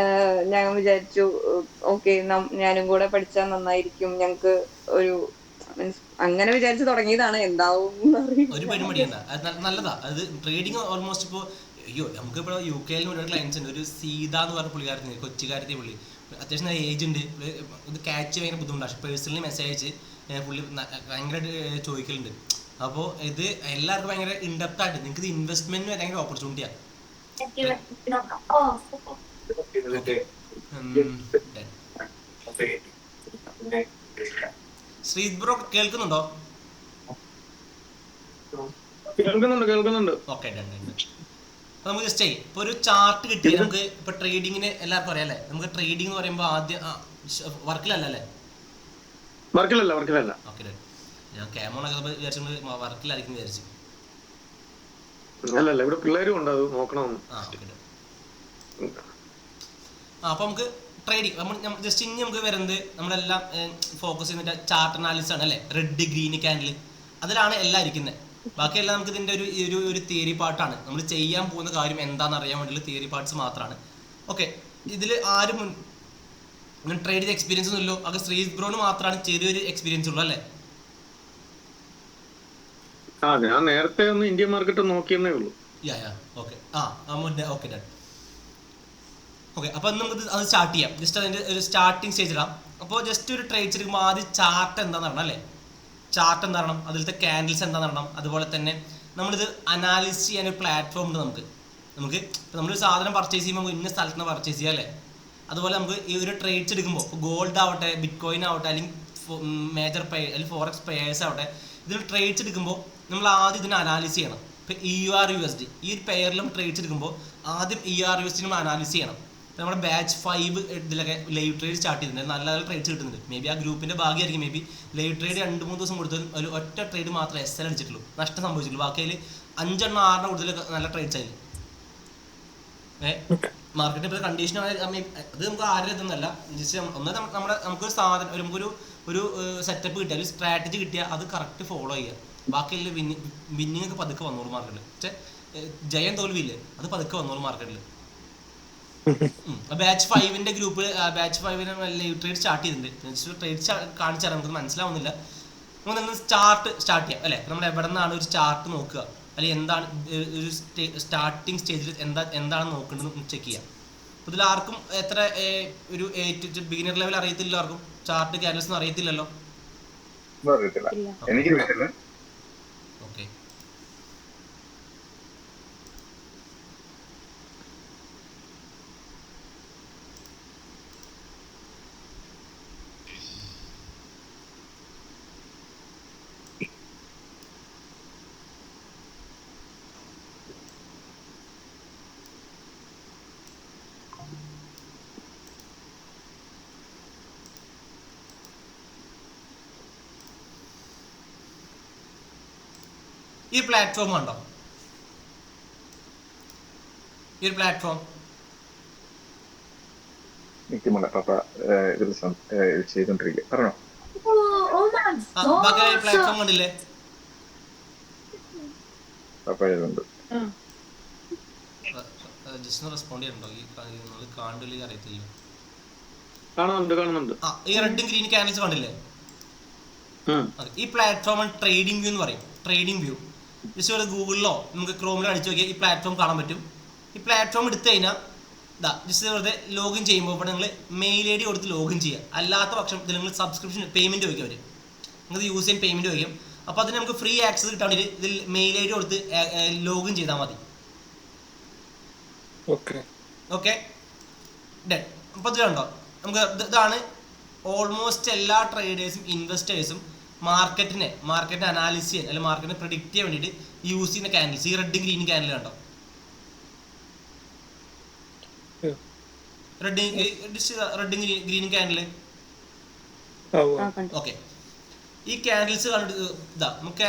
ഞാൻ വിചാരിച്ചു ഓക്കെ ഞാനും കൂടെ പഠിച്ചാൽ നന്നായിരിക്കും, ഞങ്ങക്ക് ഒരു മീൻസ് അങ്ങനെ വിചാരിച്ചു തുടങ്ങിയതാണ്. എന്താവും ഒരു പരിപാടിയല്ല, നല്ലതാ. അത് ട്രേഡിങ് ഓൾമോസ്റ്റ് ഇപ്പോൾ നമുക്കിപ്പോൾ UK ഒരുപാട് ക്ലയൻസ് ഉണ്ട്. ഒരു സീത എന്ന് പറഞ്ഞ പുള്ളിക്കാരത്തി, കൊച്ചിക്കാരത്തി പുള്ളി അത്യാവശ്യം ഏജ് ഉണ്ട്. ഇത് ക്യാച്ച് ഭയങ്കര ബുദ്ധിമുട്ടാണ്. പക്ഷെ പേഴ്സണലി മെസ്സേജ് അയച്ച് പുള്ളി ഭയങ്കരമായിട്ട് ചോദിക്കലുണ്ട്. അപ്പോൾ ഇത് എല്ലാവർക്കും ഭയങ്കര ഇൻഡെപ്ത് ആയിട്ട് നിങ്ങൾക്ക് ഇത് ഇൻവെസ്റ്റ്മെന്റിന് ഭയങ്കര ഓപ്പർച്യൂണിറ്റിയാണ്. ശ്രീത് ബ്രോ കേൾക്കുന്നുണ്ടോ? കേൾക്കുന്നുണ്ട്. ഓക്കെ, അപ്പോൾ നമുക്ക് ജസ്റ്റ് ഇപ്പോൾ ഒരു ചാർട്ട് കിട്ടി. നമുക്ക് ഇപ്പോൾ ട്രേഡിങ്ങിന് എല്ലാവർക്കും അറിയാം അല്ലേ? നമുക്ക് ട്രേഡിംഗ് എന്ന് പറയുമ്പോൾ ആദ്യം വർക്കിലല്ല അല്ലേ? വർക്കിലല്ല ഓക്കെ. ഞാൻ ക്യാമറ വിചാരിച്ചു വർക്കിലായിരിക്കും വിചാരിച്ചു. അല്ലല്ല, ഇവിടെ പിള്ളേരും ഉണ്ട്, അത് നോക്കണമെന്ന്. അപ്പൊ നമുക്ക് ട്രേഡിങ് നമ്മൾ ജസ്റ്റ് ഇനി നമുക്ക് വരുന്നത് നമ്മളെല്ലാം ഫോക്കസ് ചെയ്യുന്ന ചാർട്ട് അനാലിസിസ് ആണ് അല്ലേ. റെഡ് ഗ്രീൻ ക്യാൻഡിൽ അതിലാണ് എല്ലാം ഇരിക്കുന്നത്. ബാക്കിയെല്ലാം നമുക്ക് ഇതിന്റെ ഒരു തിയറി പാർട്ടാണ്. നമ്മൾ ചെയ്യാൻ പോകുന്ന കാര്യം എന്താണെന്ന് അറിയാൻ വേണ്ടിയുള്ള തിയറി പാർട്സ് മാത്രമാണ്. ഓക്കെ. ഇതിൽ ആരും ട്രേഡ് ചെയ്ത എക്സ്പീരിയൻസ് ഒന്നും ഇല്ലോ. അത് ശ്രീ ബ്രോന് മാത്രമാണ് ചെറിയൊരു എക്സ്പീരിയൻസ് ഉള്ളൂ അല്ലേ? ഞാൻ നേരത്തെ ഒന്ന് ഇന്ത്യൻ മാർക്കറ്റ് നോക്കിയെന്നേ ഉള്ളൂ. ഓക്കെ. മുന്നേ ഓക്കെ ഡൺ. ഓക്കെ. അപ്പോൾ നമുക്ക് അത് സ്റ്റാർട്ട് ചെയ്യാം. ജസ്റ്റ് അതിൻ്റെ ഒരു സ്റ്റാർട്ടിങ് സ്റ്റേജിലാണ്. അപ്പോൾ ജസ്റ്റ് ഒരു ട്രേഡ്സ് എടുക്കുമ്പോൾ ആദ്യം ചാർട്ട് എന്താണെന്ന് അറിയണം അല്ലേ. ചാർട്ട് എന്താ പറയണം, അതിലത്തെ ക്യാൻഡിൽസ് എന്താണെന്ന് അറിയണം. അതുപോലെ തന്നെ നമ്മളിത് അനാലിസ് ചെയ്യാൻ ഒരു പ്ലാറ്റ്ഫോം ഉണ്ട് നമുക്ക്. ഇപ്പോൾ നമ്മളൊരു സാധനം പർച്ചേസ് ചെയ്യുമ്പോൾ നമുക്ക് ഇന്ന സ്ഥലത്ത് നിന്ന് പർച്ചേസ് ചെയ്യാം അല്ലേ. അതുപോലെ നമുക്ക് ഈ ഒരു ട്രേഡ്സ് എടുക്കുമ്പോൾ ഇപ്പോൾ ഗോൾഡ് ആവട്ടെ, ബിറ്റ് കോയിൻ ആവട്ടെ, അല്ലെങ്കിൽ മേജർ അല്ലെങ്കിൽ ഫോറക്സ് പെയേഴ്സ് ആവട്ടെ, ഇതിൽ ട്രേഡ്സ് എടുക്കുമ്പോൾ നമ്മൾ ആദ്യം ഇതിനെ അനാലിസ് ചെയ്യണം. ഇപ്പോൾ EUR/USD ഈ ഒരു പെയറിലും ട്രേഡ്സ് എടുക്കുമ്പോൾ ആദ്യം EUR/USD നമ്മൾ അനാലിസ് ചെയ്യണം. ഇപ്പോൾ നമ്മുടെ ബാച്ച് 5 ഇതിലൊക്കെ ലൈവ് ട്രേഡ് സ്റ്റാർട്ട് ചെയ്തിട്ടുണ്ട്. നല്ല നല്ല ട്രേഡ്സ് കിട്ടുന്നുണ്ട്. മേ ബി ആ ഗ്രൂപ്പിൻ്റെ ഭാഗ്യമായിരിക്കും. മേ ബി ലൈവ് ട്രേഡ് 2-3 ദിവസം കൊടുത്താൽ ഒരു ഒറ്റ ട്രേഡ് മാത്രമേ SL അടിച്ചിട്ടുള്ളൂ, നഷ്ടം സംഭവിച്ചിട്ടുള്ളൂ. ബാക്കി അതിൽ 5-6 കൂടുതൽ നല്ല ട്രേഡ്സ് ആയിരുന്നു. മാർക്കറ്റ് ഇപ്പോൾ കണ്ടീഷൻ അത് നമുക്ക് ആരും ഇതൊന്നല്ല. ജസ്റ്റ് നമുക്കൊരു സാധനം ഒരു സെറ്റപ്പ് കിട്ടിയ ഒരു സ്ട്രാറ്റജി കിട്ടിയാൽ അത് കറക്റ്റ് ഫോളോ ചെയ്യുക. ബാക്കിയുള്ള വിന്നിങ് ഒക്കെ പതുക്കെ വന്നോളൂ മാർക്കറ്റിൽ. പക്ഷേ ജയം തോൽവിയില്ലേ, അത് പതുക്കെ വന്നോളൂ മാർക്കറ്റിൽ. ബാച്ച് 5ന്റെ ഗ്രൂപ്പിൽ ബാച്ച് 5 ലൈവ് ട്രേഡ് സ്റ്റാർട്ട് ചെയ്തിട്ടുണ്ട്. ട്രേഡ് കാണിച്ചാൽ നമുക്ക് മനസ്സിലാവുന്നില്ല. നമുക്ക് സ്റ്റാർട്ട് ചെയ്യാം അല്ലേ. നമ്മൾ എവിടെ നിന്നാണ് ഒരു ചാർട്ട് നോക്കുക, അല്ലെങ്കിൽ എന്താണ് ഒരു സ്റ്റാർട്ടിങ് സ്റ്റേജിൽ എന്താണ് നോക്കേണ്ടത് ചെക്ക് ചെയ്യാം. അപ്പോൾ ഇതിൽ ആർക്കും എത്ര ഒരു ബിഗിനർ ലെവൽ അറിയത്തില്ല, ആർക്കും ചാർട്ട് ക്യാൻഡിൽസ് ഒന്നും അറിയത്തില്ലല്ലോ. ഓക്കെ. ഈ പ്ലാറ്റ്ഫോം ഉണ്ടോ? ഈ ഒരു പ്ലാറ്റ്ഫോം പ്ലാറ്റ്ഫോം കണ്ടില്ലേ? ജസ്റ്റ് റെസ്പോണ്ട് ചെയ്യണ്ടോ? ഈ കാണില്ല, അറിയത്തില്ല. കാണുന്നുണ്ട്. ഈ റെഡും ഗ്രീൻ ക്യാൻഡിൽസ് കണ്ടില്ലേ? ഈ പ്ലാറ്റ്ഫോം ട്രേഡിംഗ് വ്യൂ എന്ന് പറയും. ട്രേഡിംഗ് വ്യൂ ജസ്റ്റ് ഗൂഗിളിലോ നമുക്ക് ക്രോമിലോ അടിച്ചു നോക്കിയാൽ ഈ പ്ലാറ്റ്ഫോം കാണാൻ പറ്റും. ഈ പ്ലാറ്റ്ഫോം എടുത്തു കഴിഞ്ഞാൽ ജസ്റ്റ് വെറുതെ ലോഗിൻ ചെയ്യുമ്പോൾ ഇവിടെ നിങ്ങൾ മെയിൽ ID കൊടുത്ത് ലോഗിൻ ചെയ്യുക. അല്ലാത്ത പക്ഷം ഇതിൽ നിങ്ങൾ സബ്സ്ക്രിപ്ഷൻ പേയ്മെൻറ്റ് ചോദിക്കും. അവർ നിങ്ങൾക്ക് യൂസ് ചെയ്യാൻ പേയ്മെൻറ്റ് ചോദിക്കും. അപ്പോൾ അതിന് നമുക്ക് ഫ്രീ ആക്സസ് കിട്ടാൻ വേണ്ടി ഇതിൽ മെയിൽ ID കൊടുത്ത് ലോഗിൻ ചെയ്താൽ മതി. Okay done. അപ്പോൾ ഇത് കണ്ടോ, നമുക്ക് ഇതാണ് ഓൾമോസ്റ്റ് എല്ലാ ട്രേഡേഴ്സും ഇൻവെസ്റ്റേഴ്സും മാർക്കറ്റിനെ അനാലിസ് ചെയ്യാൻ അല്ലെങ്കിൽ മാർക്കറ്റിനെ പ്രിഡിക്റ്റ് ചെയ്യാൻ വേണ്ടിയിട്ട് യൂസ് ചെയ്യുന്ന ക്യാൻഡിൽസ്. ഈ റെഡ് ഗ്രീൻ ക്യാൻഡിൽ കണ്ടോ? Red green candle. ഓക്കെ. ഈ ക്യാൻഡിൽസ് കണ്ടിട്ട് നമുക്ക്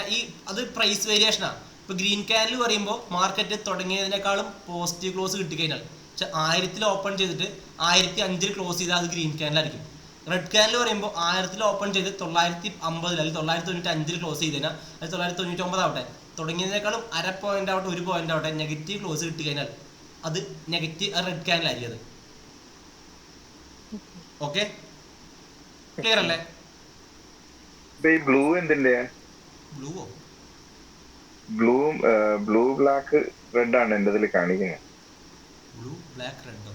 അത് പ്രൈസ് വേരിയേഷനാണ്. ഇപ്പോൾ ഗ്രീൻ ക്യാൻഡിൽ പറയുമ്പോൾ മാർക്കറ്റ് തുടങ്ങിയതിനേക്കാളും പോസിറ്റീവ് ക്ലോസ് കിട്ടിക്കഴിഞ്ഞാൽ, പക്ഷെ 1000 ഓപ്പൺ ചെയ്തിട്ട് 1005 ക്ലോസ് ചെയ്താൽ അത് ഗ്രീൻ ക്യാൻഡിലായിരിക്കും. റെഡ് ക്യാൻഡിൽ പറയുമ്പോൾ 1000 ഓപ്പൺ ചെയ്ത് 950 അല്ലെങ്കിൽ 995 ക്ലോസ് ചെയ്ത് കഴിഞ്ഞാൽ അത് 999 ആവട്ടെ, തുടങ്ങിയതിനേക്കാളും 1/2 പോയിന്റ് ആവട്ടെ 1 പോയിന്റ് ആവട്ടെ നെഗറ്റീവ് ക്ലോസ് കിട്ടി കഴിഞ്ഞാൽ അത് റെഡ് ക്യാൻഡിലായിരിക്കും അത്. ഓക്കെ, ക്ലിയർ അല്ലേ? ബ്ലൂ എന്തിന്റെ? ബ്ലൂ ബ്ലാക്ക് റെഡ് ആണ് എന്റെ ഇതിൽ കാണിക്കുന്നത്. ബ്ലൂ ബ്ലാക്ക് റെഡോ?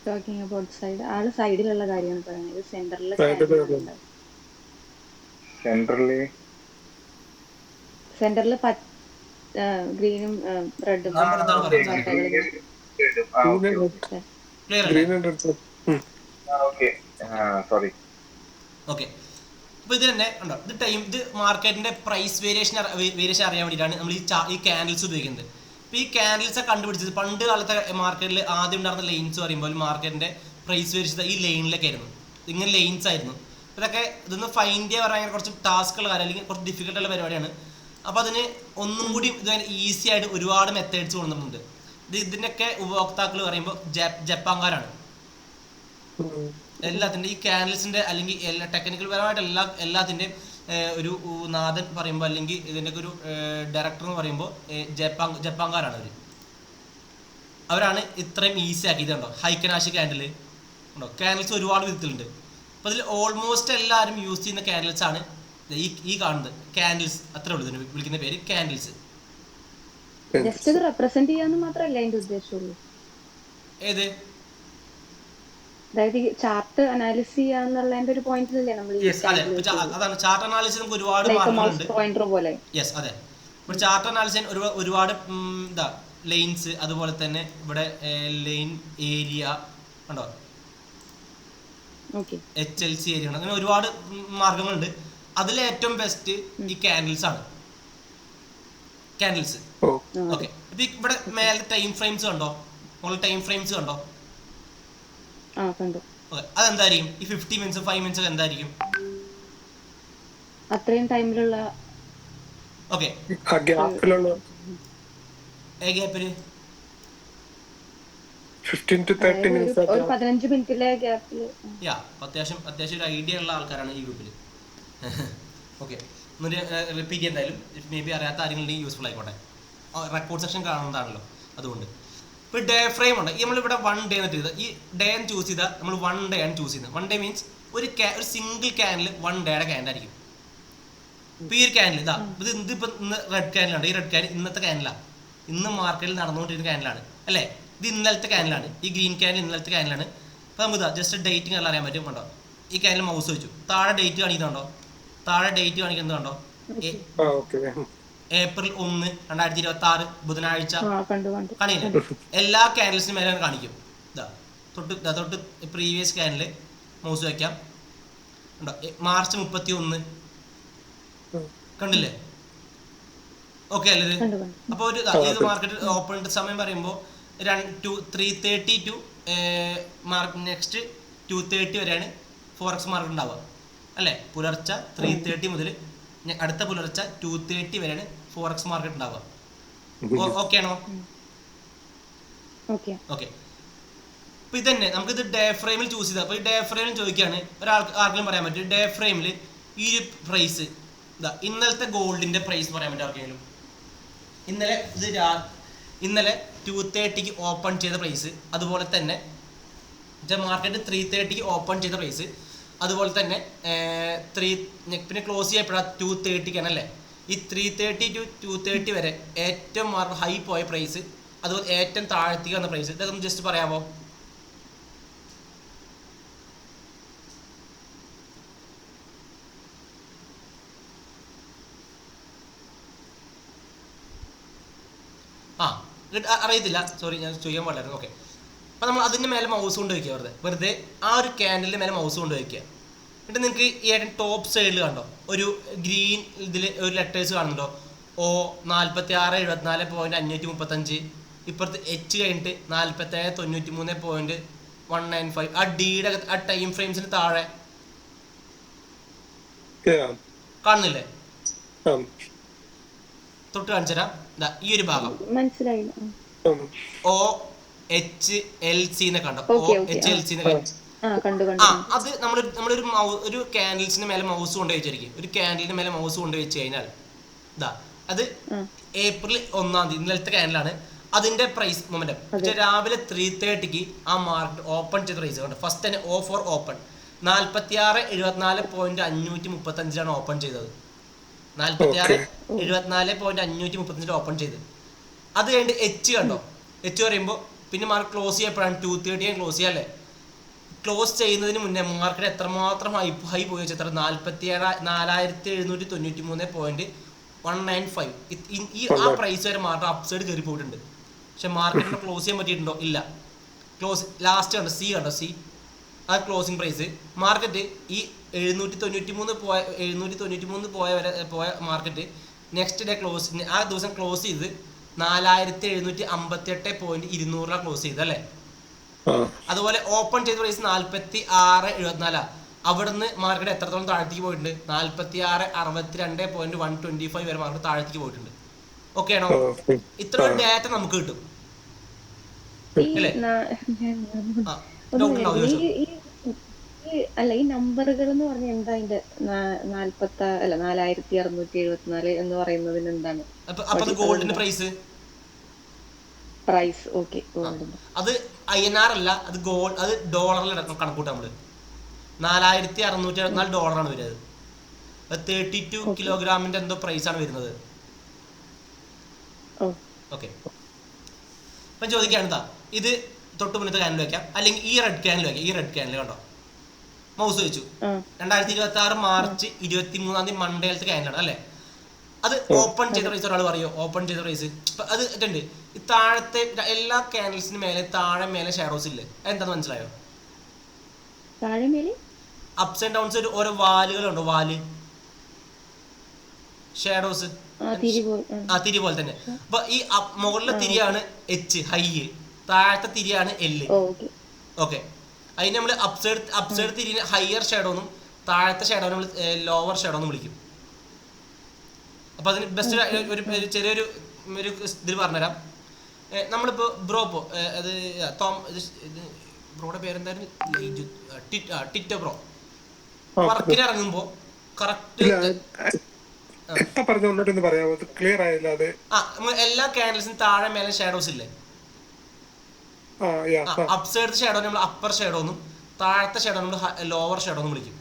ടോക്കിംഗ് അബൌട്ട് സൈഡ്, ആള് സൈഡിലുള്ള കാര്യമാണ് പറയുന്നത്. സെന്ററിൽ ഗ്രീനും റെഡും. ഓക്കെ. അപ്പോൾ ഇത് തന്നെ ഉണ്ടോ, ഇത് മാർക്കറ്റിന്റെ പ്രൈസ് വേരിയേഷൻ അറിയാൻ വേണ്ടിയിട്ടാണ് നമ്മൾ ഈ ക്യാൻഡിൽസ് ഉപയോഗിക്കുന്നത്. ഇപ്പോൾ ഈ ക്യാൻഡിൽസ് കണ്ടുപിടിച്ചത് പണ്ട് കാലത്തെ മാർക്കറ്റിൽ ആദ്യം ഉണ്ടായിരുന്ന ലൈൻസ് പറയുമ്പോൾ മാർക്കറ്റിന്റെ പ്രൈസ് വേരിയേഷൻ ഈ ലൈനിലൊക്കെ ആയിരുന്നു. ഇങ്ങനെ ലൈൻസ് ആയിരുന്നു. ഇതൊക്കെ ഇതൊന്ന് ഫൈൻഡ് ചെയ്യാൻ പറയാൻ കുറച്ച് ടാസ്കുള്ള കാര്യം, അല്ലെങ്കിൽ കുറച്ച് ഡിഫിക്കൽട്ടുള്ള പരിപാടിയാണ്. അപ്പോൾ അതിന് ഒന്നും കൂടി ഇത് ഈസി ആയിട്ട് ഒരുപാട് മെത്തേഡ്സ് കൊണ്ടുവന്നിട്ടുണ്ട്. ഇതിൻ്റെയൊക്കെ ഉപഭോക്താക്കൾ പറയുമ്പോൾ ജപ്പാൻകാരാണ്. എല്ലാത്തിൻ്റെ ഈ കാനൽസിൻ്റെ അല്ലെങ്കിൽ എല്ലാ ടെക്നിക്കൽ പരമായിട്ട് എല്ലാത്തിൻ്റെയും ഒരു നാഥൻ പറയുമ്പോൾ, അല്ലെങ്കിൽ ഇതിൻ്റെയൊക്കെ ഒരു ഡയറക്ടർ എന്ന് പറയുമ്പോൾ ജപ്പാൻകാരാണ് അവരാണ് ഇത്രയും ഈസി ആക്കിയത്. കണ്ടോ ഹൈക്കനാഷി കാൻഡിൽ ഉണ്ടോ, കാനൽസ് ഒരുപാട് വിധത്തിലുണ്ട്. അപ്പോൾ അതിൽ ഓൾമോസ്റ്റ് എല്ലാവരും യൂസ് ചെയ്യുന്ന കാൻഡിൽസ് ആണ് ഈ കാണുന്നത്. കാൻഡിൽസ് അത്രേ ഉള്ളൂ, ഇതിന് വിളിക്കുന്ന പേര് കാൻഡിൽസ്. ജസ്റ്റ് ഇത് റെപ്രസെന്റ് ചെയ്യാന്ന് മാത്രമല്ല അതിന്റെ ഉദ്ദേശമുള്ളൂ. ഏത്? അതായത് ചാർട്ട് അനാലിസ് ചെയ്യാന്നുള്ളതിന്റെ ഒരു പോയിന്റിലല്ലേ നമ്മൾ അതാണ് ചാർട്ട് അനാലിസിസ്. നമുക്ക് ഒരുപാട് മാർഗങ്ങളുണ്ട്. പോയിന്റർ പോലെ. യെസ്, അതെ. ഇപ്പോൾ ചാർട്ട് അനാലിസിസ് ഒരുപാട് ലൈൻസ്, അതുപോലെ തന്നെ ഇവിടെ ലൈൻ ഏരിയ ഉണ്ടോ, HLC ഏരിയ ഉണ്ട്, അങ്ങനെ ഒരുപാട് മാർഗങ്ങളുണ്ട്. അതിൽ ഏറ്റവും ബെസ്റ്റ് ഈ കാൻഡിൽസ് ആണ്. Candles okay. ഇപ്പൊ ഇവിടെ മേലെ ടൈം ഫ്രെയിംസ് കണ്ടോ, ടൈം ഫ്രെയിംസ് കണ്ടോ? അതെന്തായിരിക്കും? ഈ 50 മിനിറ്റ്സ് 5 മിനിറ്റ്സ് ഒക്കെ എന്തായിരിക്കും? അത്രയും ടൈമിലുള്ള ഓക്കെ ഗ്യാപ്പിലുള്ള ഗ്യാപ്പില് 15 to 30 minutes ഒരു 15 മിനിറ്റിലെ ഗ്യാപ്പിൽ. അത്യാവശ്യം ഒരു ഐഡിയ ഉള്ള ആൾക്കാരാണ് ഈ ഗ്രൂപ്പിൽ. ഓക്കെ, റിപ്പീറ്റ് ചെയ്യാൻ എന്തായാലും മേ ബി അറിയാത്ത ആരെങ്കിലും യൂസ്ഫുൾ ആയിക്കോട്ടെ. റെക്കോർഡ് സെക്ഷൻ കാണുന്നതാണല്ലോ, അതുകൊണ്ട്. ഇപ്പോൾ ഡേ ഫ്രെയിം ഉണ്ട്. ഈ നമ്മളിവിടെ 1 ഡേ എന്നിട്ട് ചെയ്ത് ഈ ഡേ എന്ന് ചൂസ് ചെയ്താൽ നമ്മൾ 1 ഡേ ആണ് ചൂസ് ചെയ്യുന്നത്. 1 ഡേ മീൻസ് ഒരു സിംഗിൾ ക്യാനിൽ 1 ഡേയുടെ ക്യാൻഡായിരിക്കും. ഇപ്പോൾ ഈ ഒരു ക്യാനിൽ ഇതിപ്പോൾ ഇന്ന് റെഡ് ക്യാനിലാണ്. ഈ റെഡ് ക്യാൻ ഇന്നത്തെ ക്യാനിലാണ്, ഇന്ന് മാർക്കറ്റിൽ നടന്നുകൊണ്ടിരിക്കുന്ന ക്യാനിലാണ് അല്ലേ. ഇത് ഇന്നലത്തെ ക്യാനിലാണ്. ഈ ഗ്രീൻ ക്യാനിൽ ഇന്നലത്തെ ക്യാനിലാണ്. അപ്പോൾ നമുക്ക് ജസ്റ്റ് ഡേറ്റ് എല്ലാം അറിയാൻ പറ്റും. കണ്ടോ, ഈ ക്യാനിൽ മൗസ് വെച്ചു, താഴെ ഡേറ്റ് കാണിക്കുന്നുണ്ടോ? താഴെ ഡേറ്റ് കാണിക്കുന്നത് കണ്ടോ? ഏപ്രിൽ 1, 2026 ബുധനാഴ്ച കാണിക്കില്ല. എല്ലാ ക്യാൻഡിൽസിന് മേലെ കാണിക്കും. തൊട്ട് പ്രീവിയസ് ക്യാനിൽ മൗസ് വയ്ക്കാം. ഉണ്ടോ, മാർച്ച് 31 കണ്ടില്ലേ? ഓക്കെ അല്ലേ ഇത്? അപ്പോൾ ഒരു ഇത് മാർക്കറ്റ് ഓപ്പൺ സമയം പറയുമ്പോൾ 3:30 ടു നെക്സ്റ്റ് 2:30 വരെയാണ് ഫോറക്സ് മാർക്കറ്റ് ഉണ്ടാവുക അല്ലേ. പുലർച്ചെ 3:30 മുതൽ അടുത്ത പുലർച്ചെ 2:30 വരെയാണ് ഫോറക്സ് മാർക്കറ്റ് ഉണ്ടാവുക. ഓക്കെ ആണോ? ഓക്കെ. അപ്പോൾ ഇതന്നെ നമുക്കിത് ഡേ ഫ്രെയിമിൽ ചൂസ് ചെയ്താൽ. അപ്പോൾ ഈ ഡേ ഫ്രെയിമിൽ ചോദിക്കുകയാണ് ആർക്കെങ്കിലും പറയാൻ പറ്റും ഡേ ഫ്രെയിമിൽ ഈ ഒരു പ്രൈസ് ഇന്നലത്തെ ഗോൾഡിൻ്റെ പ്രൈസ് പറയാൻ പറ്റും ആർക്കെങ്കിലും? ഇന്നലെ 2:30 ഓപ്പൺ ചെയ്ത പ്രൈസ്, അതുപോലെ തന്നെ മാർക്കറ്റ് 3:30 ഓപ്പൺ ചെയ്ത പ്രൈസ്, അതുപോലെ തന്നെ പിന്നെ ക്ലോസ് ചെയ്യപ്പെടാം 2:30 അല്ലേ. ഈ 3:30 to 2:30 വരെ ഏറ്റവും ഹൈ പോയ പ്രൈസ്, അതുപോലെ ഏറ്റവും താഴ്ത്തേക്ക് വന്ന പ്രൈസ്, ഇതൊക്കെ ജസ്റ്റ് പറയാമോ? അറിയത്തില്ല, സോറി, ഞാൻ ചോദിക്കാൻ പാടില്ലായിരുന്നു. ഓക്കെ, അപ്പോൾ നമ്മൾ അതിൻ്റെ മേലെ മൗസ് കൊണ്ട് വയ്ക്കുക. വെറുതെ ആ ഒരു ക്യാൻഡലിൻ്റെ മേലെ മൗസ് കൊണ്ട് വയ്ക്കുക. എന്നിട്ട് നിങ്ങൾക്ക് ഈ ടോപ്പ് സൈഡിൽ കണ്ടോ ഒരു ഗ്രീൻ ഇതിൽ ഒരു ലെറ്റേഴ്സ് കാണുന്നുണ്ടോ? O4674.535. ഇപ്പുറത്ത് H കഴിഞ്ഞിട്ട് 4793.195. ആ ഡിയുടെ ആ ടൈം ഫ്രെയിംസിന് താഴെ കാണുന്നില്ലേ? തൊട്ട് കാണിച്ചുതരാം. ഈ ഒരു ഭാഗം മനസ്സിലായില്ല. OHLC കണ്ടോ? OHLC അത് ഒരു കാൻഡിൽസിന് മേലെ മൗസ് കൊണ്ട് വെച്ചിരിക്കും. ഒരു ക്യാൻഡിലിന് മേലെ മൗസ് കൊണ്ട് വെച്ച് കഴിഞ്ഞാൽ അത് April 1 ഇന്നലത്തെ ക്യാൻഡിലാണ്. അതിന്റെ പ്രൈസ് മൊമെന്റം രാവിലെ 3:30 ആ മാർക്കറ്റ് ഓപ്പൺ ചെയ്ത പ്രൈസ് കണ്ടോ? ഫസ്റ്റ് തന്നെ ഓഫർ ഓപ്പൺ 4674.535 ഓപ്പൺ ചെയ്തത്. 4674.535 ഓപ്പൺ ചെയ്ത്. അത് കഴിഞ്ഞിട്ട് H കണ്ടോ? H പറയുമ്പോൾ പിന്നെ മാർക്കറ്റ് ക്ലോസ് ചെയ്യപ്പോഴാണ് 2:30 ക്ലോസ് ചെയ്യാല്ലേ. ക്ലോസ് ചെയ്യുന്നതിന് മുന്നേ മാർക്കറ്റ് എത്രമാത്രം ഹൈ പോയി വെച്ചാൽ 47,793.195. ഈ ആ പ്രൈസ് വരെ മാർക്കറ്റ് അപ്സൈഡ് കയറി പോയിട്ടുണ്ട്. പക്ഷെ മാർക്കറ്റിന് ക്ലോസ് ചെയ്യാൻ പറ്റിയിട്ടുണ്ടോ? ഇല്ല. ക്ലോസ് ലാസ്റ്റ് കണ്ടോ? സി കണ്ടോ? സി ആ ക്ലോസിംഗ് പ്രൈസ് മാർക്കറ്റ് ഈ 793 പോയ മാർക്കറ്റ് നെക്സ്റ്റ് ഡേ ക്ലോസ് ആ ദിവസം ക്ലോസ് ചെയ്ത് 4758.200 ക്ലോസ് ചെയ്ത് അല്ലേ. അതുപോലെ ഓപ്പൺ ചെയ്ത പ്രൈസ് 46.74. അവിടുന്ന് മാർക്കറ്റ് എത്രത്തോളം താഴത്തേക്ക് പോയിട്ടുണ്ട്? 4662.125 വരെ മാർക്കറ്റ് താഴത്തേക്ക് പോയിട്ടുണ്ട്. ഓക്കെ ആണോ? ഇത്ര ഡാറ്റ നമുക്ക് കിട്ടും അല്ലേ? ഡൗട്ട് ഉണ്ടാവും ചോദിച്ചോ. അല്ല ഈ നമ്പറുകൾ എന്ന് പറഞ്ഞാൽ എന്താ അതിന്റെ 4674 എന്ന് പറയുന്നതിന് എന്താണ് അപ്പൊ ഗോൾഡിന്റെ പ്രൈസ് പ്രൈസ്? ഓക്കെ, ഗോൾഡിന്റെ അത് INR അല്ല, അത് അത് ഡോളറിൽ കണക്കൂട്ടാം നമ്മള്. 4664 ഡോളറാണ് വരുന്നത്. 32 കിലോഗ്രാമിന്റെ എന്തോ പ്രൈസ് ആണ് വരുന്നത്. ഓക്കെ, ഇപ്പൊ ചോദിക്കുകയാണ് ഇത് തൊട്ട് മുന്നത്തെ ക്യാനിൽ വെക്കാം, അല്ലെങ്കിൽ ഈ റെഡ് ക്യാനിൽ വെക്കാം. ഈ റെഡ് ക്യാനിൽ കണ്ടോ മൗസ് വെച്ചു. 2026 മാർച്ച് 23 മൺഡേലത്തെ ക്യാനിലാണ് അല്ലേ? അത് ഓപ്പൺ ചെയ്ത പ്രൈസ് ഒരാൾ പറയോ? ഓപ്പൺ ചെയ്ത പ്രൈസ് അത് ഇട്ടുണ്ട്. ഈ താഴത്തെ എല്ലാ ക്യാൻഡിൽസിന് മേലെ താഴെ മേലെ ഷാഡോസ് ഇല്ലേ? എന്താന്ന് മനസ്സിലായോ? താഴെ മേലെ അപ്സ് ആൻഡ് ഡൗൺസ് ഓരോ വാലുകളുണ്ടോ? വാല് ഷാഡോസ് തിരി പോലെ തന്നെ. അപ്പൊ ഈ മുകളിലെ തിരിയാണ് എച്ച് ഹൈ, താഴത്തെ തിരിയാണ് എല്. ഓക്കെ, അതിന് നമ്മൾ അപ്സൈഡ് തിരിന് ഹയർ ഷാഡോ എന്നും താഴത്തെ ഷാഡോ നമ്മൾ ലോവർ ഷാഡോ എന്നും വിളിക്കും. അപ്പൊ അതിന് ബെസ്റ്റ് ഒരു ചെറിയൊരു ഇതിൽ പറഞ്ഞുതരാം. നമ്മളിപ്പോ ബ്രോ അത് ബ്രോയുടെ പേരെന്തായിരുന്നു? ടിറ്റോ ബ്രോ വർക്കിന് ഇറങ്ങുമ്പോ കറക്റ്റ് എല്ലാ ക്യാൻഡിൽസിനും താഴെ മേലെ ഷാഡോസ് ഇല്ലേ? അപ്സൈഡ് ഷാഡോ നമ്മൾ അപ്പർ ഷാഡോ എന്നും താഴത്തെ ഷാഡോ നമ്മൾ ലോവർ ഷാഡോ എന്നും വിളിക്കും.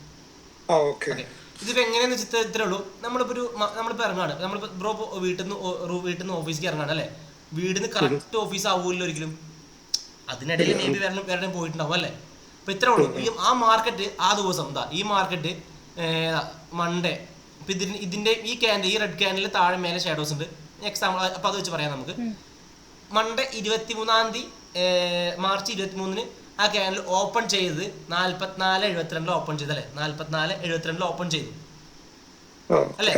ഇതിപ്പോ എങ്ങനെയാന്ന് വെച്ചാൽ ഇത്രേ ഉള്ളൂ. നമ്മളിപ്പോ ഇറങ്ങാണ്, നമ്മളിപ്പോ ബ്രോ വീട്ടിൽ നിന്ന് ഓഫീസിലേക്ക് ഇറങ്ങാണ് അല്ലെ? വീടിന് കറക്റ്റ് ഓഫീസ് ആവൂല്ലോ ഒരിക്കലും. അതിനിടയിൽ മേ ബി വേറെ പോയിട്ടുണ്ടാവും അല്ലേ? അപ്പൊ ഇത്രേ ഉള്ളൂ. ആ മാർക്കറ്റ് ആ ദിവസം ഈ മാർക്കറ്റ് മൺഡേ. ഇപ്പൊ ഇതിന്റെ ഈ ക്യാൻഡിൽ, ഈ റെഡ് ക്യാൻഡിൽ താഴെ മേലെ ഷാഡോസ് ഉണ്ട്. എക്സാമ്പിൾ അപ്പൊ അത് വെച്ച് പറയാം നമുക്ക്. മൺഡേ 23 മാർച്ച് 23 ആ ക്യാൻഡിൽ ഓപ്പൺ ചെയ്തത് 44.72 ഓപ്പൺ ചെയ്തല്ലേ? 44.72 ഓപ്പൺ ചെയ്തു അല്ലേ?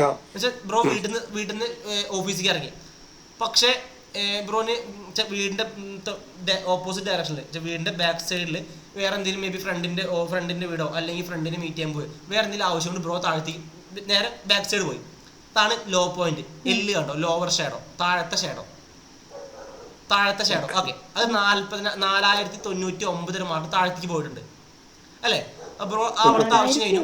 ബ്രോ വീട്ടിൽ നിന്ന് ഓഫീസിലേക്ക് ഇറങ്ങി. പക്ഷെ ബ്രോന് വീടിന്റെ ഓപ്പോസിറ്റ് ഡയറക്ഷനിൽ, വീടിന്റെ ബാക്ക് സൈഡിൽ വേറെ എന്തെങ്കിലും മേ ബി ഫ്രണ്ടിന്റെ വീടോ അല്ലെങ്കിൽ ഫ്രണ്ടിനെ മീറ്റ് ചെയ്യാൻ പോയി വേറെ എന്തെങ്കിലും ആവശ്യം കൊണ്ട് ബ്രോ താഴത്തേക്ക് നേരെ ബാക്ക് സൈഡ് പോയി. അതാണ് ലോ പോയിന്റ്. എല്ല് കണ്ടോ? ലോവർ ഷാഡോ, താഴത്തെ ഷാഡോ. ഓക്കെ, അത് 40,499 മാർക്ക് താഴത്തേക്ക് പോയിട്ടുണ്ട് അല്ലേ? ബ്രോ അവിടുത്തെ ആവശ്യം കഴിഞ്ഞു.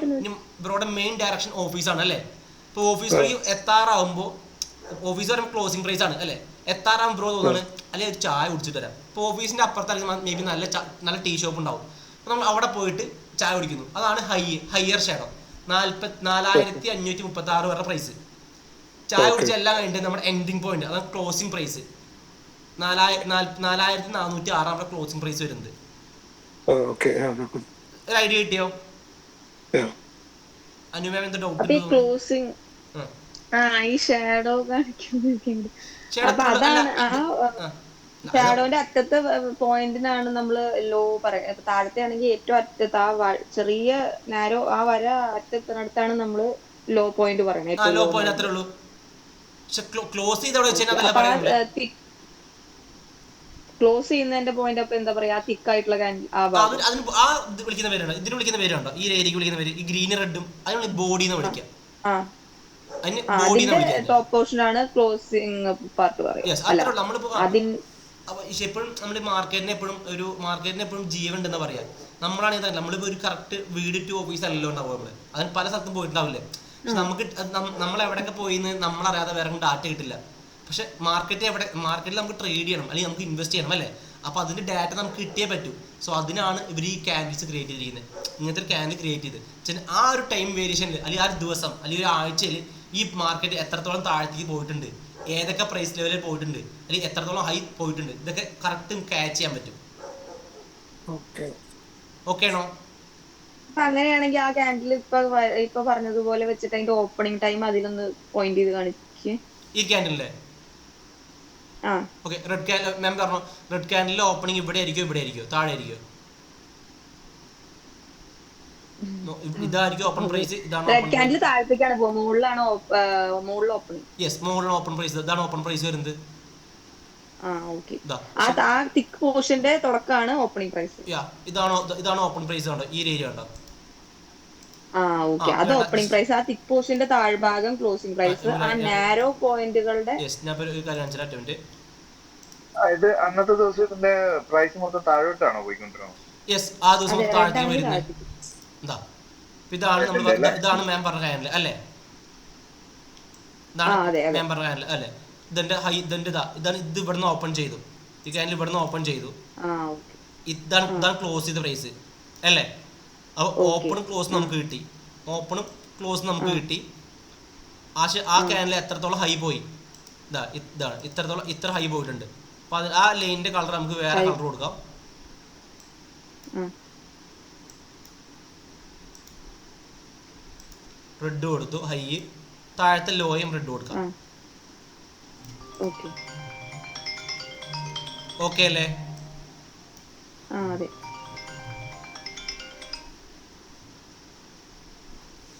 ബ്രോയുടെ മെയിൻ ഡയറക്ഷൻ ഓഫീസാണ് അല്ലേ? ഇപ്പൊ ഓഫീസിലേക്ക് എത്താറാവുമ്പോൾ, ഓഫീസ് പറയുമ്പോൾ ക്ലോസിംഗ് പ്രൈസ് ആണ് അല്ലേ? എത്താറാകുമ്പോൾ ബ്രോ തോന്നാണ് അല്ലെങ്കിൽ ഒരു ചായ കുടിച്ചിട്ട് വരാം. ഇപ്പൊ ഓഫീസിന്റെ അപ്പുറത്താണെങ്കിൽ മേ ബി നല്ല ടീ ഷോപ്പ് ഉണ്ടാവും. അപ്പൊ നമ്മൾ അവിടെ പോയിട്ട് ചായ കുടിക്കുന്നു. അതാണ് ഹയർ ഷാഡോ. 44,536 വരെ പ്രൈസ്. ചായ കുടിച്ച എല്ലാം കഴിഞ്ഞിട്ട് നമ്മുടെ എൻഡിങ് പോയിന്റ്, അതാണ് ക്ലോസിംഗ് പ്രൈസ്. 4,406 ക്ലോസിംഗ് പ്രൈസ് വരുന്നത്. ഒരു ഐഡിയ കിട്ടിയോ? അനുമാം എന്താ ഡൗട്ട്? ഷാഡോന്റെ അറ്റത്തെ പോയിന്റിനാണ് നമ്മള് ലോ പറയുന്നത്. താഴത്തെ ആണെങ്കിൽ ഏറ്റവും അറ്റത്ത് ആ ചെറിയ നാരോ ആ വര അറ്റത്തിനടുത്താണ് നമ്മള് ലോ പോയിന്റ് പറയുന്നത്. ക്ലോസ് ചെയ്യുന്നതിന്റെ പോയിന്റ് അപ്പൊ എന്താ പറയാ? തിക്കായിട്ടുള്ള വിളിക്കുന്ന പേരുണ്ടോ? ഇതിന് വിളിക്കുന്ന പേരുണ്ടോ? ഈ ഏരിയക്ക് വിളിക്കുന്ന പേര്, ഈ ഗ്രീൻ റെഡും അതിനുള്ള ബോഡി എന്ന് വിളിക്കാം. ടോപ്പ് പോർഷൻ ആണ് ക്ലോസിംഗ് പാർട്ട് പറയുന്നത്. എപ്പോഴും നമ്മൾ മാർക്കറ്റിന് എപ്പോഴും ജീവൻ ഉണ്ടെന്ന് പറയാം. നമ്മളാണെങ്കിൽ നമ്മളിപ്പോ ഒരു കറക്റ്റ് വീട് ടു ഓഫീസ് അല്ലല്ലോ ഉണ്ടാവും. നമ്മള് അതിന് പല സ്ഥലത്തും പോയിട്ടുണ്ടാവില്ലേ? പക്ഷെ നമുക്ക് നമ്മൾ എവിടെയൊക്കെ പോയിന്ന് നമ്മളറിയാതെ വേറെ ഡാറ്റ കിട്ടില്ല. പക്ഷെ മാർക്കറ്റിൽ നമുക്ക് ട്രേഡ് ചെയ്യണം അല്ലെങ്കിൽ നമുക്ക് ഇൻവെസ്റ്റ് ചെയ്യണം അല്ലേ? അപ്പൊ അതിന്റെ ഡാറ്റ നമുക്ക് കിട്ടിയേ പറ്റൂ. സോ അതിനാണ് ഇവർ ഈ ക്യാൻഡിൽസ് ക്രിയേറ്റ് ചെയ്തിരിക്കുന്നത്. ഇങ്ങനത്തെ ഒരു ക്യാൻഡിൽ ക്രിയേറ്റ് ചെയ്ത് ആ ഒരു ടൈം വേരിയേഷനിൽ അല്ലെങ്കിൽ ആ ഒരു ദിവസം അല്ലെങ്കിൽ ഒരു ആഴ്ചയിൽ ഈ മാർക്കറ്റ് എത്രത്തോളം താഴത്തേക്ക് പോയിട്ടുണ്ട്, ഏതൊക്കെ പ്രൈസ് ലെവലിൽ പോയിട്ടുണ്ട്, അല്ലെങ്കിൽ എത്രത്തോളം ഹൈ പോയിട്ടുണ്ട്, ഇതൊക്കെ കറക്റ്റ് ക്യാച്ച് ചെയ്യാൻ പറ്റും. ഓക്കെ ആണോ? അങ്ങനെയാണെങ്കിൽ ആ ക്യാൻഡിൽ ഇപ്പൊ പറഞ്ഞതുപോലെ വെച്ചിട്ട് അതിന്റെ ഓപ്പണിംഗ് ടൈം അതിലൊന്ന് പോയിന്റ് ചെയ്ത് കാണിക്ക്. ഈ ക്യാൻഡിലെ ഓക്കെ, റെഡ് ക്യാൻഡിൽ മാം പറഞ്ഞു. റെഡ് ക്യാൻഡിലെ ഓപ്പണിംഗ് ഇവിടെ ആയിരിക്കും താഴെ ആയിരിക്കും? ഇതായിരിക്കും ഓപ്പൺ പ്രൈസ്. ഇതാണ് റെഡ് ക്യാൻഡിൽ താഴത്തേക്കാണ് പോകുന്നത്, മുകളിൽ ഓപ്പണിംഗ്. യെസ്, മുകളിലാണ് ഓപ്പൺ പ്രൈസ്. ഇതാണ് ഓപ്പൺ പ്രൈസ് വരുന്നത്. ആ തിക്ക് പോർഷന്റെ തുടക്കമാണ് ഓപ്പണിംഗ് പ്രൈസ്. ഇതാണ് ഓപ്പൺ പ്രൈസ്. കണ്ടോ? ഈ ഏരിയ കണ്ടോ? ഓക്കെ. അത് ഓപ്പണിംഗ് പ്രൈസ്, ആ തിക് പോർഷന്റെ താഴ്ഭാഗം ക്ലോസിംഗ് പ്രൈസ്, ആ നാരോ പോയിന്റുകളുടെ ഞാൻ ഒരു കാര്യം കാണിച്ചിട്ട് ഇത് അന്നത്തെ ദിവസം ഇതിന്റെ പ്രൈസ് മൊത്തം താഴോട്ടാണോ പോയിക്കൊണ്ടിരുന്നത്? യെസ്, ആ ദിവസം അതെ, താഴത്തേക്ക് രണ്ടാമത് വരുന്നത് താഴ്ത്തിക്ക്. എന്താ ഇതാണ് നമ്മൾ ഇതാണ് മാം പറഞ്ഞ കാര്യം അല്ലേ? ഇതാണ് അതെ, അതെ. മാം പറഞ്ഞ കാര്യം അല്ലേ? ഇതിന്റെ ഇതിന്റെ ഇതാണ്. ഇത് ഇവിടുന്ന് ഓപ്പൺ ചെയ്തു, ഈ ക്യാൻഡിൽ ഇവിടുന്ന് ഓപ്പൺ ചെയ്തു, ഓക്കെ. ഇതാണ് ക്ലോസ് ചെയ്ത പ്രൈസ് അല്ലേ? അപ്പോൾ ഓപ്പണും ക്ലോസ് നമുക്ക് കിട്ടി, ഓപ്പണും ക്ലോസ് നമുക്ക് കിട്ടി. ആ ക്യാൻഡിൽ എത്രത്തോളം ഹൈ പോയി, ഇതാണ് ഇത്രത്തോളം, ഇത്ര ഹൈ പോയിട്ടുണ്ട്. അപ്പൊ ആ ലൈനിന്റെ കളർ നമുക്ക് വേറെ കളർ കൊടുക്കാം. റെഡ് കൊടുത്തു ഹൈ, താഴത്തെ ലോയും റെഡ് കൊടുക്കാം. ഓക്കെ അല്ലേ? അതെ.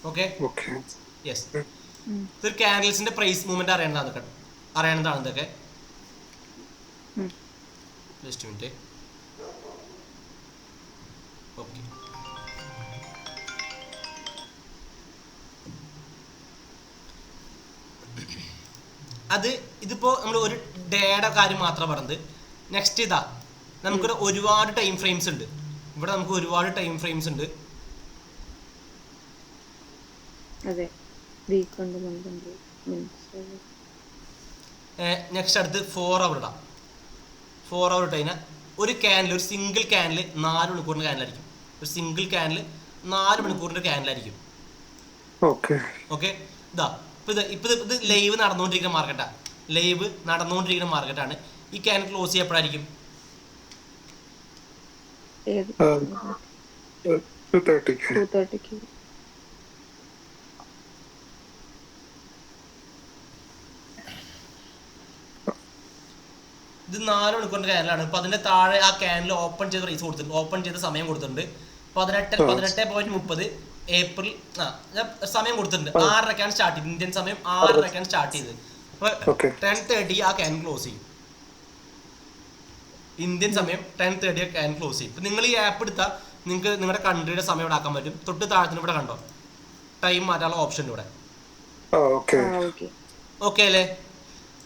Okay okay. യെസ്. ഇതൊരു കാൻഡിൽസിന്റെ പ്രൈസ് മൂവ്മെന്റ് അറിയണതാണ് ഇതൊക്കെ. Just minute. ഓക്കെ, ഇതിപ്പോ നമ്മൾ ഒരു ഡേയുടെ കാര്യം മാത്രം പറഞ്ഞത്. നെക്സ്റ്റ് നമുക്കൊരു ഒരുപാട് ടൈം ഫ്രെയിംസ് ഉണ്ട് ഇവിടെ, നമുക്ക് ഒരുപാട് ടൈം ഫ്രെയിംസ് ഉണ്ട്. നെക്സ്റ്റ് അടുത്ത് 4 അവർ ഇടാം. 4 അവർ ഇട്ട് കഴിഞ്ഞാൽ ഒരു ക്യാനിൽ, ഒരു സിംഗിൾ ക്യാനിൽ 4 മണിക്കൂറിന്റെ ക്യാനിലായിരിക്കും. ഒരു സിംഗിൾ ക്യാനിൽ 4 മണിക്കൂറിന്റെ ക്യാനിലായിരിക്കും. ഓക്കെ. ഇപ്പൊ ഇത് ലൈവ് നടന്നുകൊണ്ടിരിക്കുന്ന മാർക്കറ്റാണ്. ഈ ക്യാൻ ക്ലോസ് ചെയ്യപ്പോഴായിരിക്കും 2:30. ഇത് 4 മണിക്കൂറിന്റെ ക്യാനിലാണ്. അപ്പൊ അതിന്റെ താഴെ ആ ക്യാനിൽ ഓപ്പൺ ചെയ്ത പ്രൈസ് കൊടുത്തിട്ടുണ്ട്, ഓപ്പൺ ചെയ്ത സമയം കൊടുത്തിട്ടുണ്ട്. 18:30 ഏപ്രിൽ സമയം കൊടുത്തിട്ടുണ്ട്. 6:30 സ്റ്റാർട്ട് ചെയ്തത്, ഇന്ത്യൻ സമയം 6:30 സ്റ്റാർട്ട് ചെയ്തത്. അപ്പൊ 10:30 ആ ക്യാൻ ക്ലോസ് ചെയ്യും. ഇന്ത്യൻ സമയം 10:30 ക്യാൻ ക്ലോസ് ചെയ്യും. ഇപ്പൊ നിങ്ങൾ ഈ ആപ്പ് എടുത്താൽ നിങ്ങൾക്ക് നിങ്ങളുടെ കൺട്രിയുടെ സമയം ഇവിടെ ആക്കാൻ പറ്റും. തൊട്ട് താഴത്തിന് ഇവിടെ കണ്ടോ ടൈം മാറ്റാനുള്ള ഓപ്ഷൻ ഇവിടെ. ഓക്കെ അല്ലേ?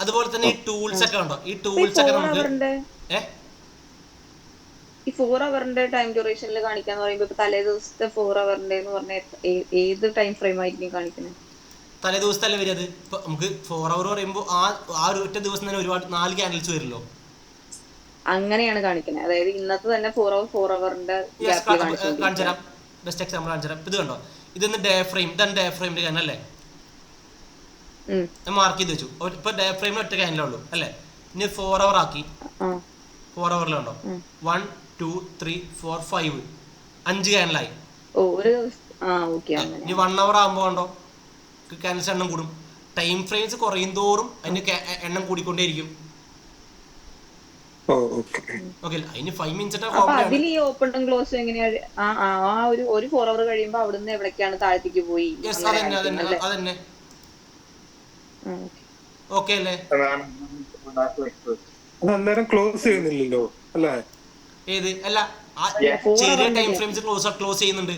അതുപോലെ തന്നെ ഈ ടൂൾസ് ഒക്കെ ഉണ്ടോ? ഈ ടൂൾസ് ഒക്കെ നമുക്ക് ഈ 4 അവറിന്റെ ടൈം ഡ്യൂറേഷനിൽ കാണിക്കാന്ന് പറയുമ്പോ തലേ ദിവസത്തെ 4 അവറിന്റെ എന്ന് പറഞ്ഞ ഏത് ടൈം ഫ്രെയിം ആയിരിക്കും കാണിക്കുന്നത്? തലേ ദിവസത്തല്ലേ വരിക അത്? ഇപ്പൊ നമുക്ക് 4 അവർ പറയുമ്പോൾ ആ ഒരു ഒറ്റ ദിവസം തന്നെ ഒരുപാട് 4 ക്യാൻഡിൽസ് വരില്ലോ. അങ്ങനെയാണ് കാണിക്കുന്നത്. അതായത് ഇന്നത്തെ തന്നെ 4 അവറിന്റെ കാണിച്ചുതരാം. ബെസ്റ്റ് എക്സാമ്പിൾ കാണിച്ചുതരാം. ഇത് കണ്ടോ, ഇതൊന്ന് ഡേ ഫ്രെയിം, ഇതാണ് ഡേ ഫ്രെയിമിന്റെ ക്യാൻ അല്ലേ? മാർക്ക് ചെയ്ത് വെച്ചു. ഇപ്പൊ ഡേ ഫ്രെയിമിൽ ഒറ്റ ക്യാനിലേ ഉള്ളൂ അല്ലേ? ഇനി 4 അവർ ആക്കി. 4 അവറിലുണ്ടോ 1 2 3 4 5 5 ക്യാനിലായി. ഇനി 1 അവർ ആകുമ്പോ കണ്ടോ ക്യാൻഡിൽസ് എണ്ണം കൂടും. ടൈം ഫ്രെയിംസ് കുറയും തോറും അതിന്റെ എണ്ണം കൂടിക്കൊണ്ടേയിരിക്കും. അതിന് 5 മിനിറ്റ്സ് അതിൽ ഈ ഓപ്പൺ ക്ലോസ് എങ്ങനെയാണ്? ഒരു 4 അവർ കഴിയുമ്പോ അവിടുന്ന് എവിടേക്കാണ് താഴത്തേക്ക് പോയി? അതന്നെ. ഓക്കെ അല്ലേ? അന്നേരം ക്ലോസ് ചെയ്യുന്നില്ലല്ലോ അല്ലേ? ഏത് അല്ല, ചെറിയ ടൈം ഫ്രെയിംസ് ക്ലോസ് ചെയ്യുന്നുണ്ട്.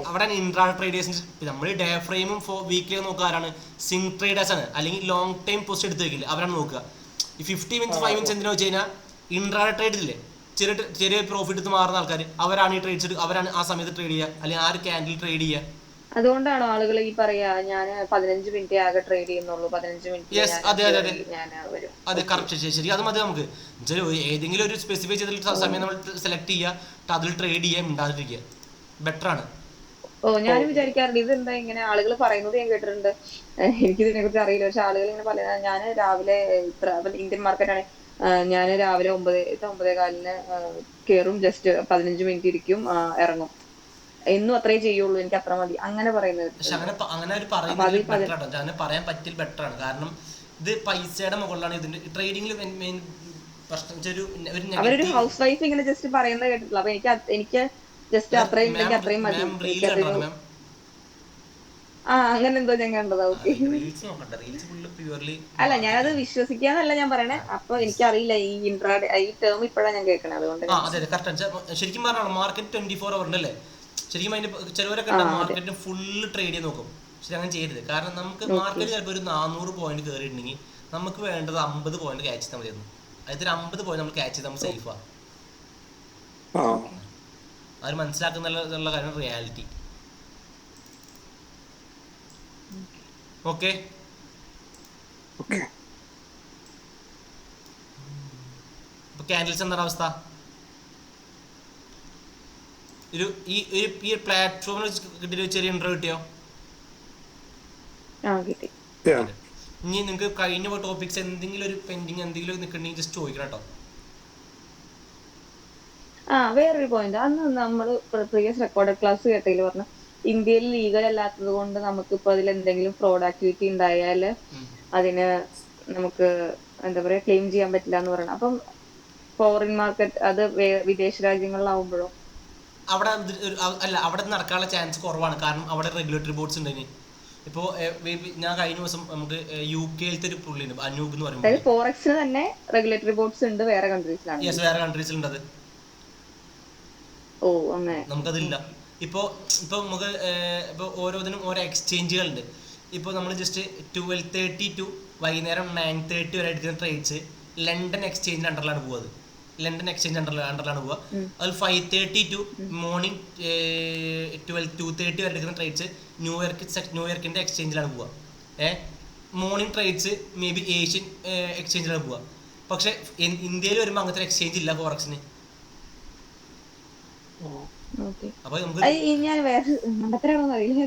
അവിടെ ഇൻട്രാ ട്രേഡേഴ്സിന് നമ്മൾ ഡേ ഫ്രെയിമും വീക്കിലി നോക്കുക ആരാണ്? സിംഗ് ട്രേഡേഴ്സ് ആണ്, അല്ലെങ്കിൽ ലോങ് ടൈം പോസ്റ്റ് എടുത്ത് വെക്കില്ല, അവരാണ് നോക്കുക. ഈ 50 മിനിറ്റ്സ് 5 മിനിറ്റ്സ് എന്തിനാ വെച്ച് കഴിഞ്ഞാൽ ഇൻട്രാ ട്രേഡ് ഇല്ലേ, ചെറിയ പ്രോഫിറ്റ് എടുത്ത് മാറുന്ന ആൾക്കാർ, അവരാണ് ഈ ട്രേഡ്സ്, അവരാണ് ആ സമയത്ത് ട്രേഡ് ചെയ്യുക, അല്ലെങ്കിൽ ആ ഒരു ക്യാൻഡിൽ ട്രേഡ് ചെയ്യുക. അതുകൊണ്ടാണോ ആളുകൾ ഈ പറയാ ഞാൻ 15 മിനിറ്റ് ആകെ ട്രേഡ് ചെയ്യുന്നുള്ളൂ, 15 മിനിറ്റ്? അതെ, കറക്റ്റ്, ശരി. അത് മതി നമുക്ക്. ഏതെങ്കിലും ഒരു സ്പെസിഫൈ ചെയ്തിട്ട് സമയം നമ്മൾ സെലക്ട് ചെയ്യുക, അതിൽ ട്രേഡ് ചെയ്യാൻ മിണ്ടാതിരിക്കുക, ബെറ്റർ ആണ്. ഞാനും വിചാരിക്കാറുണ്ട് ഇതെന്താ ഇങ്ങനെ ആളുകൾ പറയുന്നത് ഞാൻ കേട്ടിട്ടുണ്ട്. എനിക്കിതിനെ കുറിച്ച് അറിയില്ല, പക്ഷെ ആളുകൾ ഇങ്ങനെ പറയുന്നത്. ഞാൻ രാവിലെ ഇന്ത്യൻ മാർക്കറ്റാണ്, ഞാൻ രാവിലെ 9:15 കയറും, ജസ്റ്റ് 15 മിനിറ്റ് ഇരിക്കും, ഇറങ്ങും, എന്നും അത്രേ ചെയ്യുള്ളൂ, എനിക്ക് അത്ര മതി, അങ്ങനെ പറയുന്നത്. പറയാൻ പറ്റിയ ബെറ്റർ ആണ്. കാരണം ഇത് പൈസയുടെ മുകളിലാണ് ഇതിന്റെ ട്രേഡിംഗിൽ മെയിൻ പ്രശ്നം. അവരൊരു ഹൗസ് വൈഫ് ഇങ്ങനെ ജസ്റ്റ് പറയുന്നത് കേട്ടിട്ടുള്ളൂ. അപ്പൊ എനിക്ക് ജസ്റ്റ് അത്രയും മതി. അങ്ങനെ എന്തോ ഞാൻ കണ്ടതാ. ഓക്കെ, അല്ല ഞാനത് വിശ്വസിക്കാന്നല്ല ഞാൻ പറയണേ. അപ്പൊ എനിക്കറിയില്ല ഈ ഈ ടേം ഇപ്പോഴാണ് ഞാൻ കേൾക്കണേ, അതുകൊണ്ട്. ശരിക്കും പറഞ്ഞാൽ മാർക്കറ്റ് 24 അവർ ഉണ്ടല്ലേ? ശരിക്കും അതിന്റെ ചിലവരൊക്കെ മാർക്കറ്റിന് ഫുള്ള് ട്രേഡ് ചെയ്ത് നോക്കും. പക്ഷെ അങ്ങനെ ചെയ്യരുത്. കാരണം നമുക്ക് മാർക്കറ്റ് ചിലപ്പോൾ ഒരു 400 പോയിന്റ് കയറിയിട്ടുണ്ടെങ്കിൽ നമുക്ക് വേണ്ടത് 50 പോയിന്റ് ക്യാച്ച് ചെയ്താൽ മതിയായിരുന്നു. അതിൽ 50 പോയിന്റ് നമ്മൾ ക്യാച്ച് ചെയ്താൽ നമ്മൾ സേഫാണ്. അവർ മനസ്സിലാക്കുന്നുള്ള കാര്യം റിയാലിറ്റി. ഓക്കെ, ഇപ്പൊ ക്യാൻഡിൽസ് എന്താണ് അവസ്ഥ? ഈ പ്ലാറ്റ്ഫോമിൽ കിട്ടിയ ചെറിയ ഇന്റർവ്യൂ കിട്ടിയോ? ഇനി നിങ്ങൾക്ക് കഴിഞ്ഞ ടോപ്പിക്സ് എന്തെങ്കിലും ഒരു പെൻഡിങ് എന്തെങ്കിലും നിൽക്കണമെങ്കിൽ ജസ്റ്റ് ചോദിക്കണം കേട്ടോ. വേറൊരു പോയിന്റ്, അന്ന് നമ്മൾ പ്രീവിയസ് റെക്കോർഡഡ് ക്ലാസ് കേട്ടതിൽ പറഞ്ഞ ഇന്ത്യയിൽ ലീഗൽ അല്ലാത്തത് കൊണ്ട് നമുക്ക് ഇപ്പൊ അതിൽ എന്തെങ്കിലും ഫ്രോഡ് ആക്ടിവിറ്റി ഉണ്ടായാൽ അതിന് നമുക്ക് എന്താ പറയാ ക്ലെയിം ചെയ്യാൻ പറ്റില്ല എന്ന് പറയണം. അപ്പം ഫോറിൻ മാർക്കറ്റ് അത് വിദേശ രാജ്യങ്ങളിലാവുമ്പോഴോ? അവിടെ അല്ല, അവിടെ നടക്കാനുള്ള ചാൻസ് കുറവാണ്. കാരണം അവിടെ റെഗുലേറ്ററി ബോർഡ്സ് ഉണ്ട്. ഇപ്പോ ഞാൻ കഴിഞ്ഞ ദിവസം നമുക്ക് UK-യിലത്തെ ഒരു പുള്ളിയുണ്ട്, അനൂപ് എന്ന് പറയുമ്പോൾ ഫോറക്സിന് തന്നെ റെഗുലേറ്ററി ബോർഡ്സ് ഉണ്ട് വേറെ കൺട്രീസിലാണ്. യെസ്, വേറെ കൺട്രീസിലുണ്ട് അത്. ഓ, അങ്ങനെ നമുക്കതില്ല. ഇപ്പോ നമുക്ക് ഇപ്പോൾ ഓരോന്നിനും ഓരോ എക്സ്ചേഞ്ചുകളുണ്ട്. ഇപ്പോൾ നമ്മൾ ജസ്റ്റ് 12:30 to വൈകുന്നേരം 9:30 വരെ എടുക്കുന്ന ട്രേഡ്സ് ലണ്ടൻ എക്സ്ചേഞ്ചിൻ്റെ അണ്ടറിലാണ് പോകുന്നത്. ലണ്ടൻ എക്സ്ചേഞ്ച് അണ്ടറിലാണ് പോവുക. അതിൽ 5:30 to മോർണിംഗ് 2:30 വരെ എടുക്കുന്ന ട്രേഡ്സ് ന്യൂയോർക്കിൻ്റെ എക്സ്ചേഞ്ചിലാണ് പോവുക. Morning trades maybe Asian എക്സ്ചേഞ്ചിലാണ് പോവുക. പക്ഷെ ഇന്ത്യയിൽ വരുമ്പോൾ അങ്ങനത്തെ എക്സ്ചേഞ്ച് ഇല്ല ഫോറക്സിന്. ഞാൻ വേറെ മണ്ടത്തരാണോന്ന് അറിയില്ല.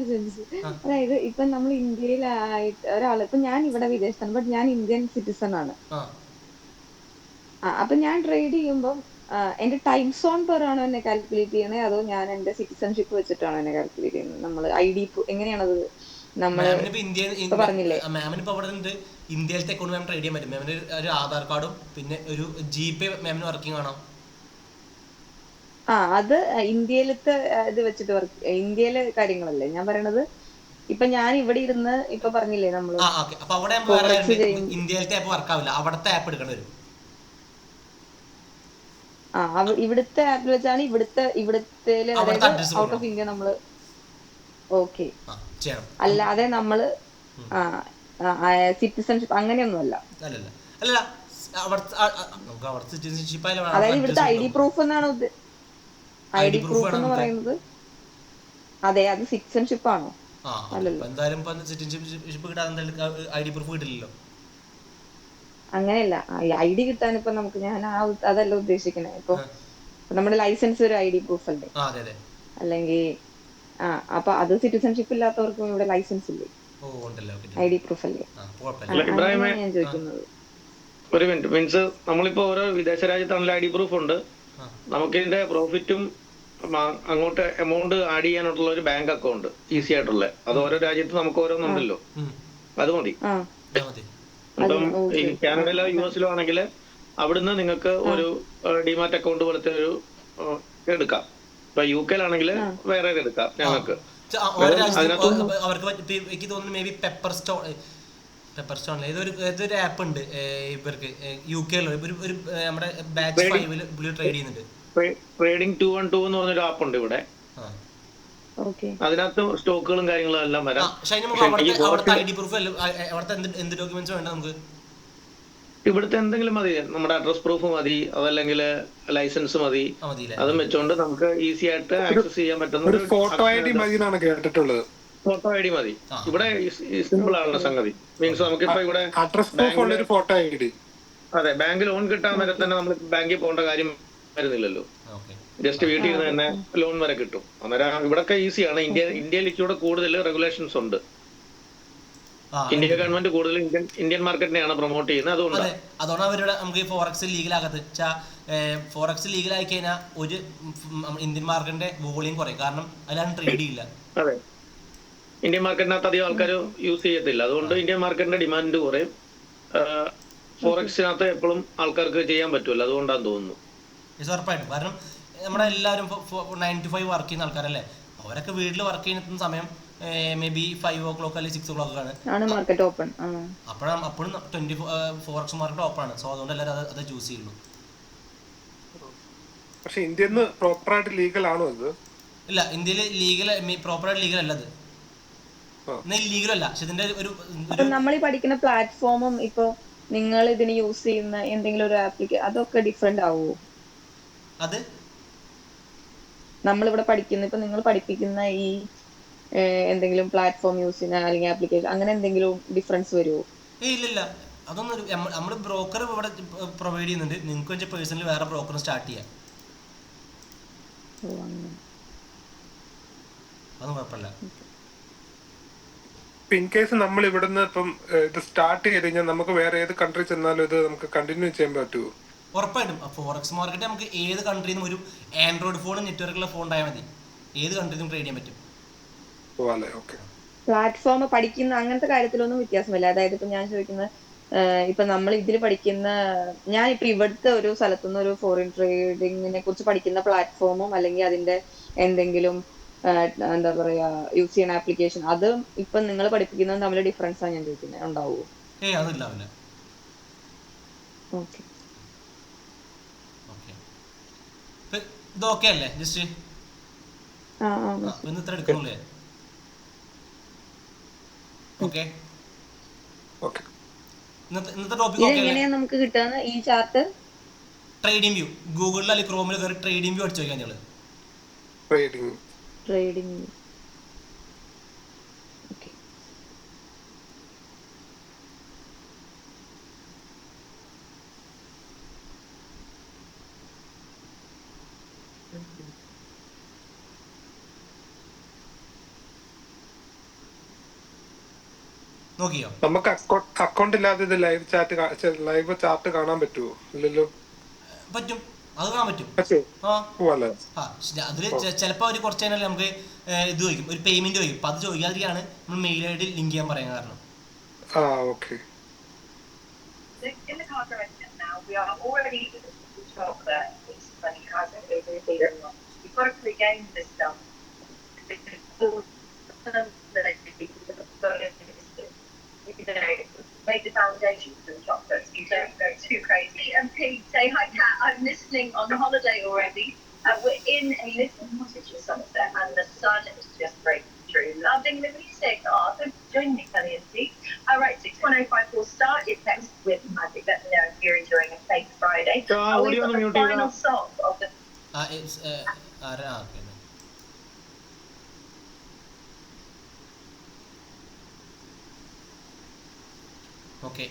അതായത് ഇപ്പൊ നമ്മൾ ഇന്ത്യയിലായിട്ട് ഒരാള്, ഇപ്പൊ ഞാൻ ഇവിടെ വിദേശത്താണ്, ബട്ട് ഞാൻ ഇന്ത്യൻ സിറ്റിസൺ ആണ്. അപ്പൊ ഞാൻ ട്രേഡ് ചെയ്യുമ്പോൾ എന്റെ ടൈം സോൺ പെറാണോ എന്നെ കാൽക്കുലേറ്റ് ചെയ്യണേ, അതോ ഞാൻ എന്റെ സിറ്റിസൺഷിപ്പ് വെച്ചിട്ടാണോ എന്നെ കാൽക്കുലേറ്റ് ചെയ്യുന്നത്? നമ്മള് ID എങ്ങനെയാണത്? നമ്മള് പറഞ്ഞില്ലേ ഇന്ത്യയിലത്തെ അക്കൗണ്ട് മാം ട്രേഡ് ചെയ്യാൻ പറ്റും. മാമിന് ഒരു ആധാർ കാർഡും പിന്നെ ഒരു GPay മാമിന് വർക്കിംഗ് ആണോ? അത് ഇന്ത്യയിലത്തെ ഇത് വെച്ചിട്ട് ഇന്ത്യയിലെ കാര്യങ്ങളല്ലേ ഞാൻ പറയണത്. ഇപ്പൊ ഞാൻ ഇവിടെ ഇരുന്ന് ഇപ്പൊ പറഞ്ഞില്ലേ നമ്മള് ഇന്ത്യയിലത്തെ ആപ്പ് വർക്കാവില്ല, അവിടുത്തെ ആപ്പ് എടുക്കേണ്ടി വരും. ഇവിടുത്തെ ആപ്പിൽ വെച്ചാണ് ഇവിടുത്തെ ഔട്ട് ഓഫ് ഇന്ത്യ നമ്മള് ഓക്കെ. അല്ലാതെ നമ്മള് സിറ്റിസൺഷിപ്പ് അങ്ങനെയൊന്നും അല്ല. അതായത് ഇവിടുത്തെ ID പ്രൂഫ് എന്നാണ് ID പ്രൂഫ് എന്ന് പറയുന്നത്. അതെ, അത് സിറ്റിസൺഷിപ്പ് ആണോ? അങ്ങനെയല്ല, ID കിട്ടാൻ ഇപ്പൊ നമുക്ക് ഞാൻ അതല്ല ഉദ്ദേശിക്കണേ. ഇപ്പൊ നമ്മുടെ ലൈസൻസ് ഒരു ID പ്രൂഫ് അല്ലേ? അല്ലെങ്കിൽ അപ്പൊ അത് സിറ്റിസൺഷിപ്പ് ഇല്ലാത്തവർക്കും ഇവിടെ ലൈസൻസ് ഇല്ലേ? ID പ്രൂഫ് അല്ലേ? ഞാൻ ചോദിക്കുന്നത്. ഒരു മിനിറ്റ്, മീൻസ് നമ്മളിപ്പോ ഓരോ വിദേശ രാജ്യത്താണല്ലോ ID പ്രൂഫ് ഉണ്ട്. നമുക്ക് ഇതിന്റെ പ്രോഫിറ്റും അങ്ങോട്ട് എമൗണ്ട് ആഡ് ചെയ്യാനുള്ള ഒരു ബാങ്ക് അക്കൗണ്ട് ഈസി ആയിട്ടുള്ള, അത് ഓരോ രാജ്യത്ത് നമുക്ക് ഓരോന്നുണ്ടല്ലോ, അത് മതി. ഇപ്പം ഈ കാനഡയിലോ US-ലോ ആണെങ്കിൽ അവിടുന്ന് നിങ്ങൾക്ക് ഒരു ഡിമാറ്റ് അക്കൗണ്ട് പോലത്തെ ഒരു എടുക്കാം. ഇപ്പൊ UK-ലാണെങ്കിൽ വേറെ എടുക്കാം ഞങ്ങൾക്ക്. ഏതൊരു ആപ്പ് ഉണ്ട് ഇവർക്ക് UK-യിലോ ഒരു നമ്മുടെ ബാച്ച് 5-ൽ ട്രേഡ് ചെയ്യുന്നുണ്ട്. ട്രേഡിംഗ് 212 എന്ന് പറഞ്ഞൊരു ആപ്പ് ഉണ്ട് ഇവിടെ. അതിനകത്ത് സ്റ്റോക്കുകളും കാര്യങ്ങളും എല്ലാം വരാം. ഇവിടുത്തെ എന്തെങ്കിലും മതി, നമ്മുടെ അഡ്രസ് പ്രൂഫ് മതി, അതല്ലെങ്കിൽ ലൈസൻസ് മതി. അതും വെച്ചോണ്ട് നമുക്ക് ഈസി ആയിട്ട് ആക്സസ് ചെയ്യാൻ പറ്റുന്ന ഫോട്ടോ ID മതി എന്നാണ് കേട്ടിട്ടുള്ളത്. ഫോട്ടോ ID മതി. ഇവിടെ സിമ്പിൾ ആണല്ലോ സംഗതി. മീൻസ് നമുക്കിപ്പോ ഇവിടെ ഫോട്ടോ ID, അതെ, ബാങ്ക് ലോൺ കിട്ടാൻ വരെ തന്നെ നമ്മൾ ബാങ്കിൽ പോകേണ്ട കാര്യം വരുന്നില്ലല്ലോ. ജസ്റ്റ് വീട്ടിൽ നിന്ന് തന്നെ ലോൺ വരെ കിട്ടും. അന്നേരം ഇവിടൊക്കെ ഈസിയാണ്. ഇന്ത്യയിൽ ഇച്ചിരി കൂടുതൽ റെഗുലേഷൻസ് ഉണ്ട്. ഇന്ത്യ ഗവൺമെന്റ് കൂടുതൽ ഇന്ത്യൻ മാർക്കറ്റിനെയാണ് പ്രൊമോട്ട് ചെയ്യുന്നത്. അതുകൊണ്ടാണ് അവരുടെ നമുക്ക് ഫോറക്സ് ലീഗലാകത്ത്. ഫോറക്സ് ലീഗലായി കഴിഞ്ഞാൽ ഒരു ഇന്ത്യൻ മാർക്കറ്റിന്റെ വോളിയം കുറയും. കാരണം അതിലാണ് ട്രേഡ് ചെയ്യില്ല. അതെ, ഇന്ത്യൻ മാർക്കറ്റിനകത്ത് അധികം ആൾക്കാർ യൂസ് ചെയ്യത്തില്ല. അതുകൊണ്ട് ഇന്ത്യൻ മാർക്കറ്റിന്റെ ഡിമാൻഡ് കുറയും. ഫോറക്സിനകത്ത് എപ്പോഴും ആൾക്കാർക്ക് ചെയ്യാൻ പറ്റുമല്ലോ, അതുകൊണ്ടാന്ന് തോന്നുന്നു. ഉറപ്പായിട്ടും. കാരണം നമ്മുടെ എല്ലാവരും 9 to 5 വർക്ക് ചെയ്യുന്ന ആൾക്കാരല്ലേ. അവരൊക്കെ വീട്ടിൽ വർക്ക് ചെയ്യുന്ന സമയം മേ ബി 5 o'clock അല്ലെങ്കിൽ 6 o'clock ആണ് മാർക്കറ്റ് ഓപ്പൺ. അപ്പോഴും 24x മാർക്കറ്റ് ഓപ്പൺ ആണ്. സോ അതുകൊണ്ട് എല്ലാവരും അത് ചൂസ് ചെയ്യുള്ളൂ. പക്ഷെ ഇന്ത്യയിൽ നിന്ന് പ്രോപ്പറായിട്ട് ലീഗൽ ആണോ ഇത്? ഇല്ല, ഇന്ത്യയിൽ ലീഗൽ പ്രോപ്പറായിട്ട് ലീഗൽ അല്ല അത്. ആ. എന്നാൽ ലീഗൽ അല്ല, പക്ഷെ ഇതിന്റെ ഒരു അപ്പൊ നമ്മൾ ഈ പഠിക്കുന്ന പ്ലാറ്റ്ഫോമും ഇപ്പൊ നിങ്ങൾ ഇതിന് യൂസ് ചെയ്യുന്ന എന്തെങ്കിലും ഒരു അതൊക്കെ ഡിഫറെന്റ് ആവുമോ? അത് നമ്മളിവിടെ പഠിക്കുന്ന ഇപ്പൊ നിങ്ങൾ പഠിപ്പിക്കുന്ന ഈ എന്തെങ്കിലും പ്ലാറ്റ്ഫോം യൂസ് ചെയ്യുന്ന അല്ലെങ്കിൽ ആപ്ലിക്കേഷൻ അങ്ങനെ എന്തെങ്കിലും ഡിഫറൻസ് വരുമോ? ഇല്ലില്ല, അതൊന്നും നമ്മൾ ബ്രോക്കർ ഇവിടെ പ്രൊവൈഡ് ചെയ്യുന്നുണ്ട്. നിങ്ങൾക്ക് വെച്ചാൽ പേഴ്സണലി വേറെ ബ്രോക്കർ സ്റ്റാർട്ട് ചെയ്യാം, ഓ, അങ്ങനെ. അതൊന്നും കുഴപ്പമില്ല. ഇൻ കേസ് നമ്മൾ ഇവിടുന്ന് ഇപ്പം ഇത് സ്റ്റാർട്ട് ചെയ്ത് കഴിഞ്ഞാൽ നമുക്ക് വേറെ ഏത് കൺട്രി ചെന്നാലും ഇത് നമുക്ക് കണ്ടിന്യൂ ചെയ്യാൻ പറ്റുമോ? ഉറപ്പായിട്ടും ഫോറക്സ് മാർക്കറ്റ് നമുക്ക് ഏത് കൺട്രിയിൽ നിന്നും ഒരു ആൻഡ്രോയിഡ് ഫോൺ നെറ്റ്വർക്കുള്ള ഫോൺ ഉണ്ടായാൽ മതി, ഏത് കൺട്രിയിൽ നിന്നും ട്രേഡ് ചെയ്യാൻ പറ്റും. ഓ അല്ലേ, ഓക്കെ. പ്ലാറ്റ്ഫോം പഠിക്കുന്ന അങ്ങനത്തെ കാര്യത്തിലൊന്നും വ്യത്യാസമില്ല. അതായത് ഇപ്പൊ ഞാൻ ചോദിക്കുന്നത് ഇപ്പൊ നമ്മൾ ഇതിൽ പഠിക്കുന്ന ഞാൻ ഇപ്പൊ ഇവിടുത്തെ ഒരു സ്ഥലത്തുനിന്ന് ഒരു ഫോറിൻ ട്രേഡിങ്ങിനെ കുറിച്ച് പഠിക്കുന്ന പ്ലാറ്റ്ഫോമും അല്ലെങ്കിൽ അതിന്റെ എന്തെങ്കിലും എന്താ പറയാ യൂസ് ചെയ്യുന്ന ആപ്ലിക്കേഷൻ അതും ഇപ്പൊ നിങ്ങൾ പഠിപ്പിക്കുന്നതും തമ്മിൽ ഡിഫറൻസ് ആണ് ഞാൻ ചോദിക്കുന്നത്, ഉണ്ടാവുമോ? അതില്ലാവില്ല. ഓക്കെ. ഓക്കെ, ഇത് ഓക്കെ അല്ലേ? ജസ്റ്റ് ഇന്ന് ഇത്ര എടുക്കണല്ലേ? Okay, okay. ഇന്നത്തെ ടോപ്പിക് ഓക്കെ അല്ലേ? എങ്ങനെയാ നമുക്ക് കിട്ടുക ഈ ചാർട്ട്? ട്രേഡിംഗ് വ്യൂ ഗൂഗിളിൽ അല്ലെങ്കിൽ ക്രോമിൽ കയറി ട്രേഡിംഗ് വ്യൂ അടിച്ചു നോക്കിയാൽ ഞങ്ങൾ ട്രേഡിംഗ്. ഓക്കെ. നോക്കിയോ? നമുക്ക് അക്കൗണ്ട് ഇല്ലാതെ ഇത് ലൈവ് ചാർട്ട് കാണാൻ പറ്റുമോ? ഇല്ലല്ലോ. പറ്റും, അത് കാണാൻ പറ്റും. അതിൽ ചിലപ്പോൾ അവർ കുറച്ച് കഴിഞ്ഞാൽ നമുക്ക് ഇത് ചോദിക്കും, ഒരു പേയ്മെന്റ് ചോദിക്കും. അപ്പൊ അത് ചോദിക്കാതിരിക്കുകയാണ് നമ്മൾ മെയിൽ ഐ ഡി ലിങ്ക് ചെയ്യാൻ പറയാൻ കാരണം. Okay. Make the foundation for the chocolates. You don't go too crazy. And Pete, say hi, Kat. I'm listening on holiday already. We're in a little cottage in Somerset, and the sun is just breaking through. Loving the music. Oh, so join me, Kelly and Pete. All right, 61054 start your text with magic. Let me know if you're enjoying a fake Friday. We've got the final song of the. Okay,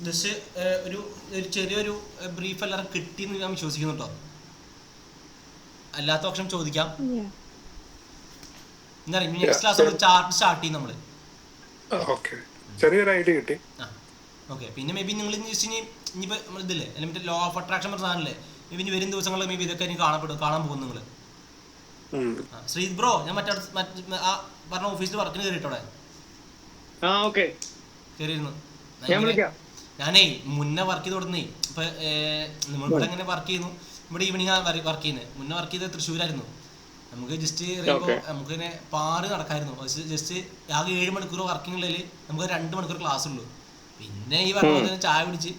just ഒരു ചെറിയൊരു brief എല്ലാവരും കിട്ടിയെന്ന് ഞാൻ വിശ്വസിക്കുന്നു കേട്ടോ. അല്ലാത്ത പക്ഷം ചോദിക്കാം. എന്താ പറയുക, നെക്സ്റ്റ് ക്ലാസ് ചാർട്ട് സ്റ്റാർട്ട് ചെയ്യും നമ്മൾ. ചെറിയൊരു ഐഡിയ കിട്ടി. ഓക്കെ, പിന്നെ മേ ബി നിങ്ങൾ ഇനിയിപ്പോൾ നമ്മൾ ഇതില്ലേ അല്ലെങ്കിൽ ലോ ഓഫ് അട്രാക്ഷൻ പറഞ്ഞ സാധനമല്ലേ, മേ ബി ഇനി വരും ദിവസങ്ങളിൽ മേ ബി ഇതൊക്കെ എനിക്ക് കാണാൻ പോകും നിങ്ങൾ. ശ്രീത് ബ്രോ, ഞാൻ പറഞ്ഞ ഓഫീസിൽ വർക്കിന് കയറിയിട്ടോടെ കയറിയിരുന്നു. ഞാനേ മുന്നേ വർക്ക് ചെയ്ത് കൊടുക്കുന്നേ. ഇപ്പൊ നമ്മളിവിടെ എങ്ങനെ വർക്ക് ചെയ്യുന്നു, ഇവിടെ ഈവനിങ് വർക്ക് ചെയ്യുന്നത്. മുന്നേ വർക്ക് ചെയ്തത് തൃശ്ശൂരായിരുന്നു. നമുക്ക് ജസ്റ്റ് നമുക്കിങ്ങനെ പാറ് നടക്കായിരുന്നു. ജസ്റ്റ് ആകെ 7 മണിക്കൂർ വർക്കിംഗ് ഉള്ളതിൽ നമുക്ക് 2 മണിക്കൂർ ക്ലാസ് ഉള്ളൂ. പിന്നെ ഈ പറഞ്ഞ പോലെ ചായ പിടിച്ച്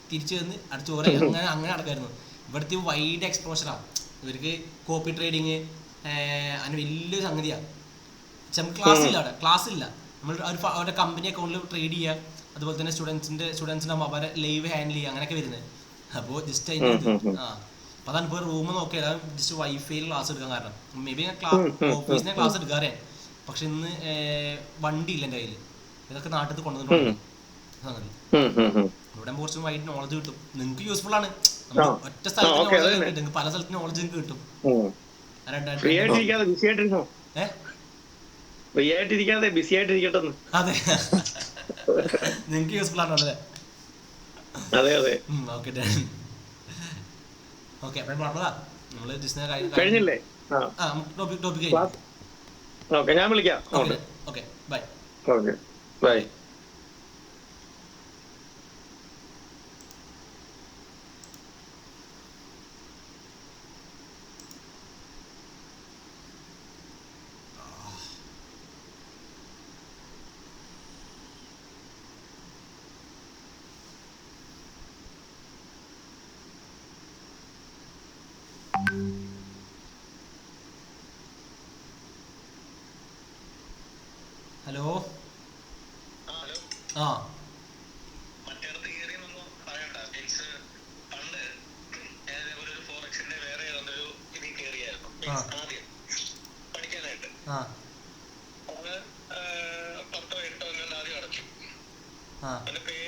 തിരിച്ചു വന്ന് അടുത്ത് ചോറ് അങ്ങനെ നടക്കായിരുന്നു. ഇവിടുത്തെ വൈഡ് എക്സ്പോഷറാണ് ഇവർക്ക്. കോപ്പി ട്രേഡിങ് അതിന് വലിയൊരു സംഗതിയാണ്. നമുക്ക് ക്ലാസ് ഇല്ല, അവിടെ ക്ലാസ് ഇല്ല. നമ്മൾ അവരുടെ കമ്പനി അക്കൗണ്ടിൽ ട്രേഡ് ചെയ്യുക, അതുപോലെ തന്നെ സ്റ്റുഡൻസിൻ്റെ അവരെ ലൈവ് ഹാൻഡിൽ ചെയ്യുക, അങ്ങനെയൊക്കെ വരുന്നത്. അപ്പോൾ ജസ്റ്റ് അതിൻ്റെ അപ്പോൾ അതാണ് ഇപ്പോൾ റൂം നോക്കിയാൽ ജസ്റ്റ് വൈഫൈയിൽ ക്ലാസ് എടുക്കാൻ കാരണം. മേ ബി ഞാൻ ഓഫീസിനെ ക്ലാസ് എടുക്കാറേ, പക്ഷെ ഇന്ന് വണ്ടി ഇല്ല എൻ്റെ കയ്യിൽ. ഇതൊക്കെ നാട്ടിൽ കൊണ്ടുവന്നിട്ടുണ്ട് സംഗതി. ഇവിടെ കുറച്ച് വൈഡ് നോളജ് കിട്ടും. നിങ്ങൾക്ക് യൂസ്ഫുൾ ആണ്. ഒറ്റ സ്ഥലത്ത് നോളജ് നിങ്ങൾക്ക് പല സ്ഥലത്ത് നോളജ് നിങ്ങൾക്ക് കിട്ടും. അതെ, നിങ്ങൾക്ക് യൂസ്ഫുൾ ആണോ? അല്ലേ? Okay, okay. അപ്പോൾ പറഞ്ഞതാ നമ്മള് കഴിഞ്ഞില്ലേ? ടോപ്പിക്. ഞാൻ വിളിക്കാം. Okay, bye. ബൈ. ആ മറ്റേടത്ത് കയറിയെന്നൊന്നും പറയണ്ട. മീൻസ് പണ്ട് ഞാൻ ഒരു ഫോറക്സിന്റെ വേറെ ഏതൊരു ഇതിൽ കയറിയായിരുന്നു ആദ്യം പഠിക്കാനായിട്ട്. അത് 10 8 ആദ്യം അടച്ചു. ആ അതിന്റെ പേര്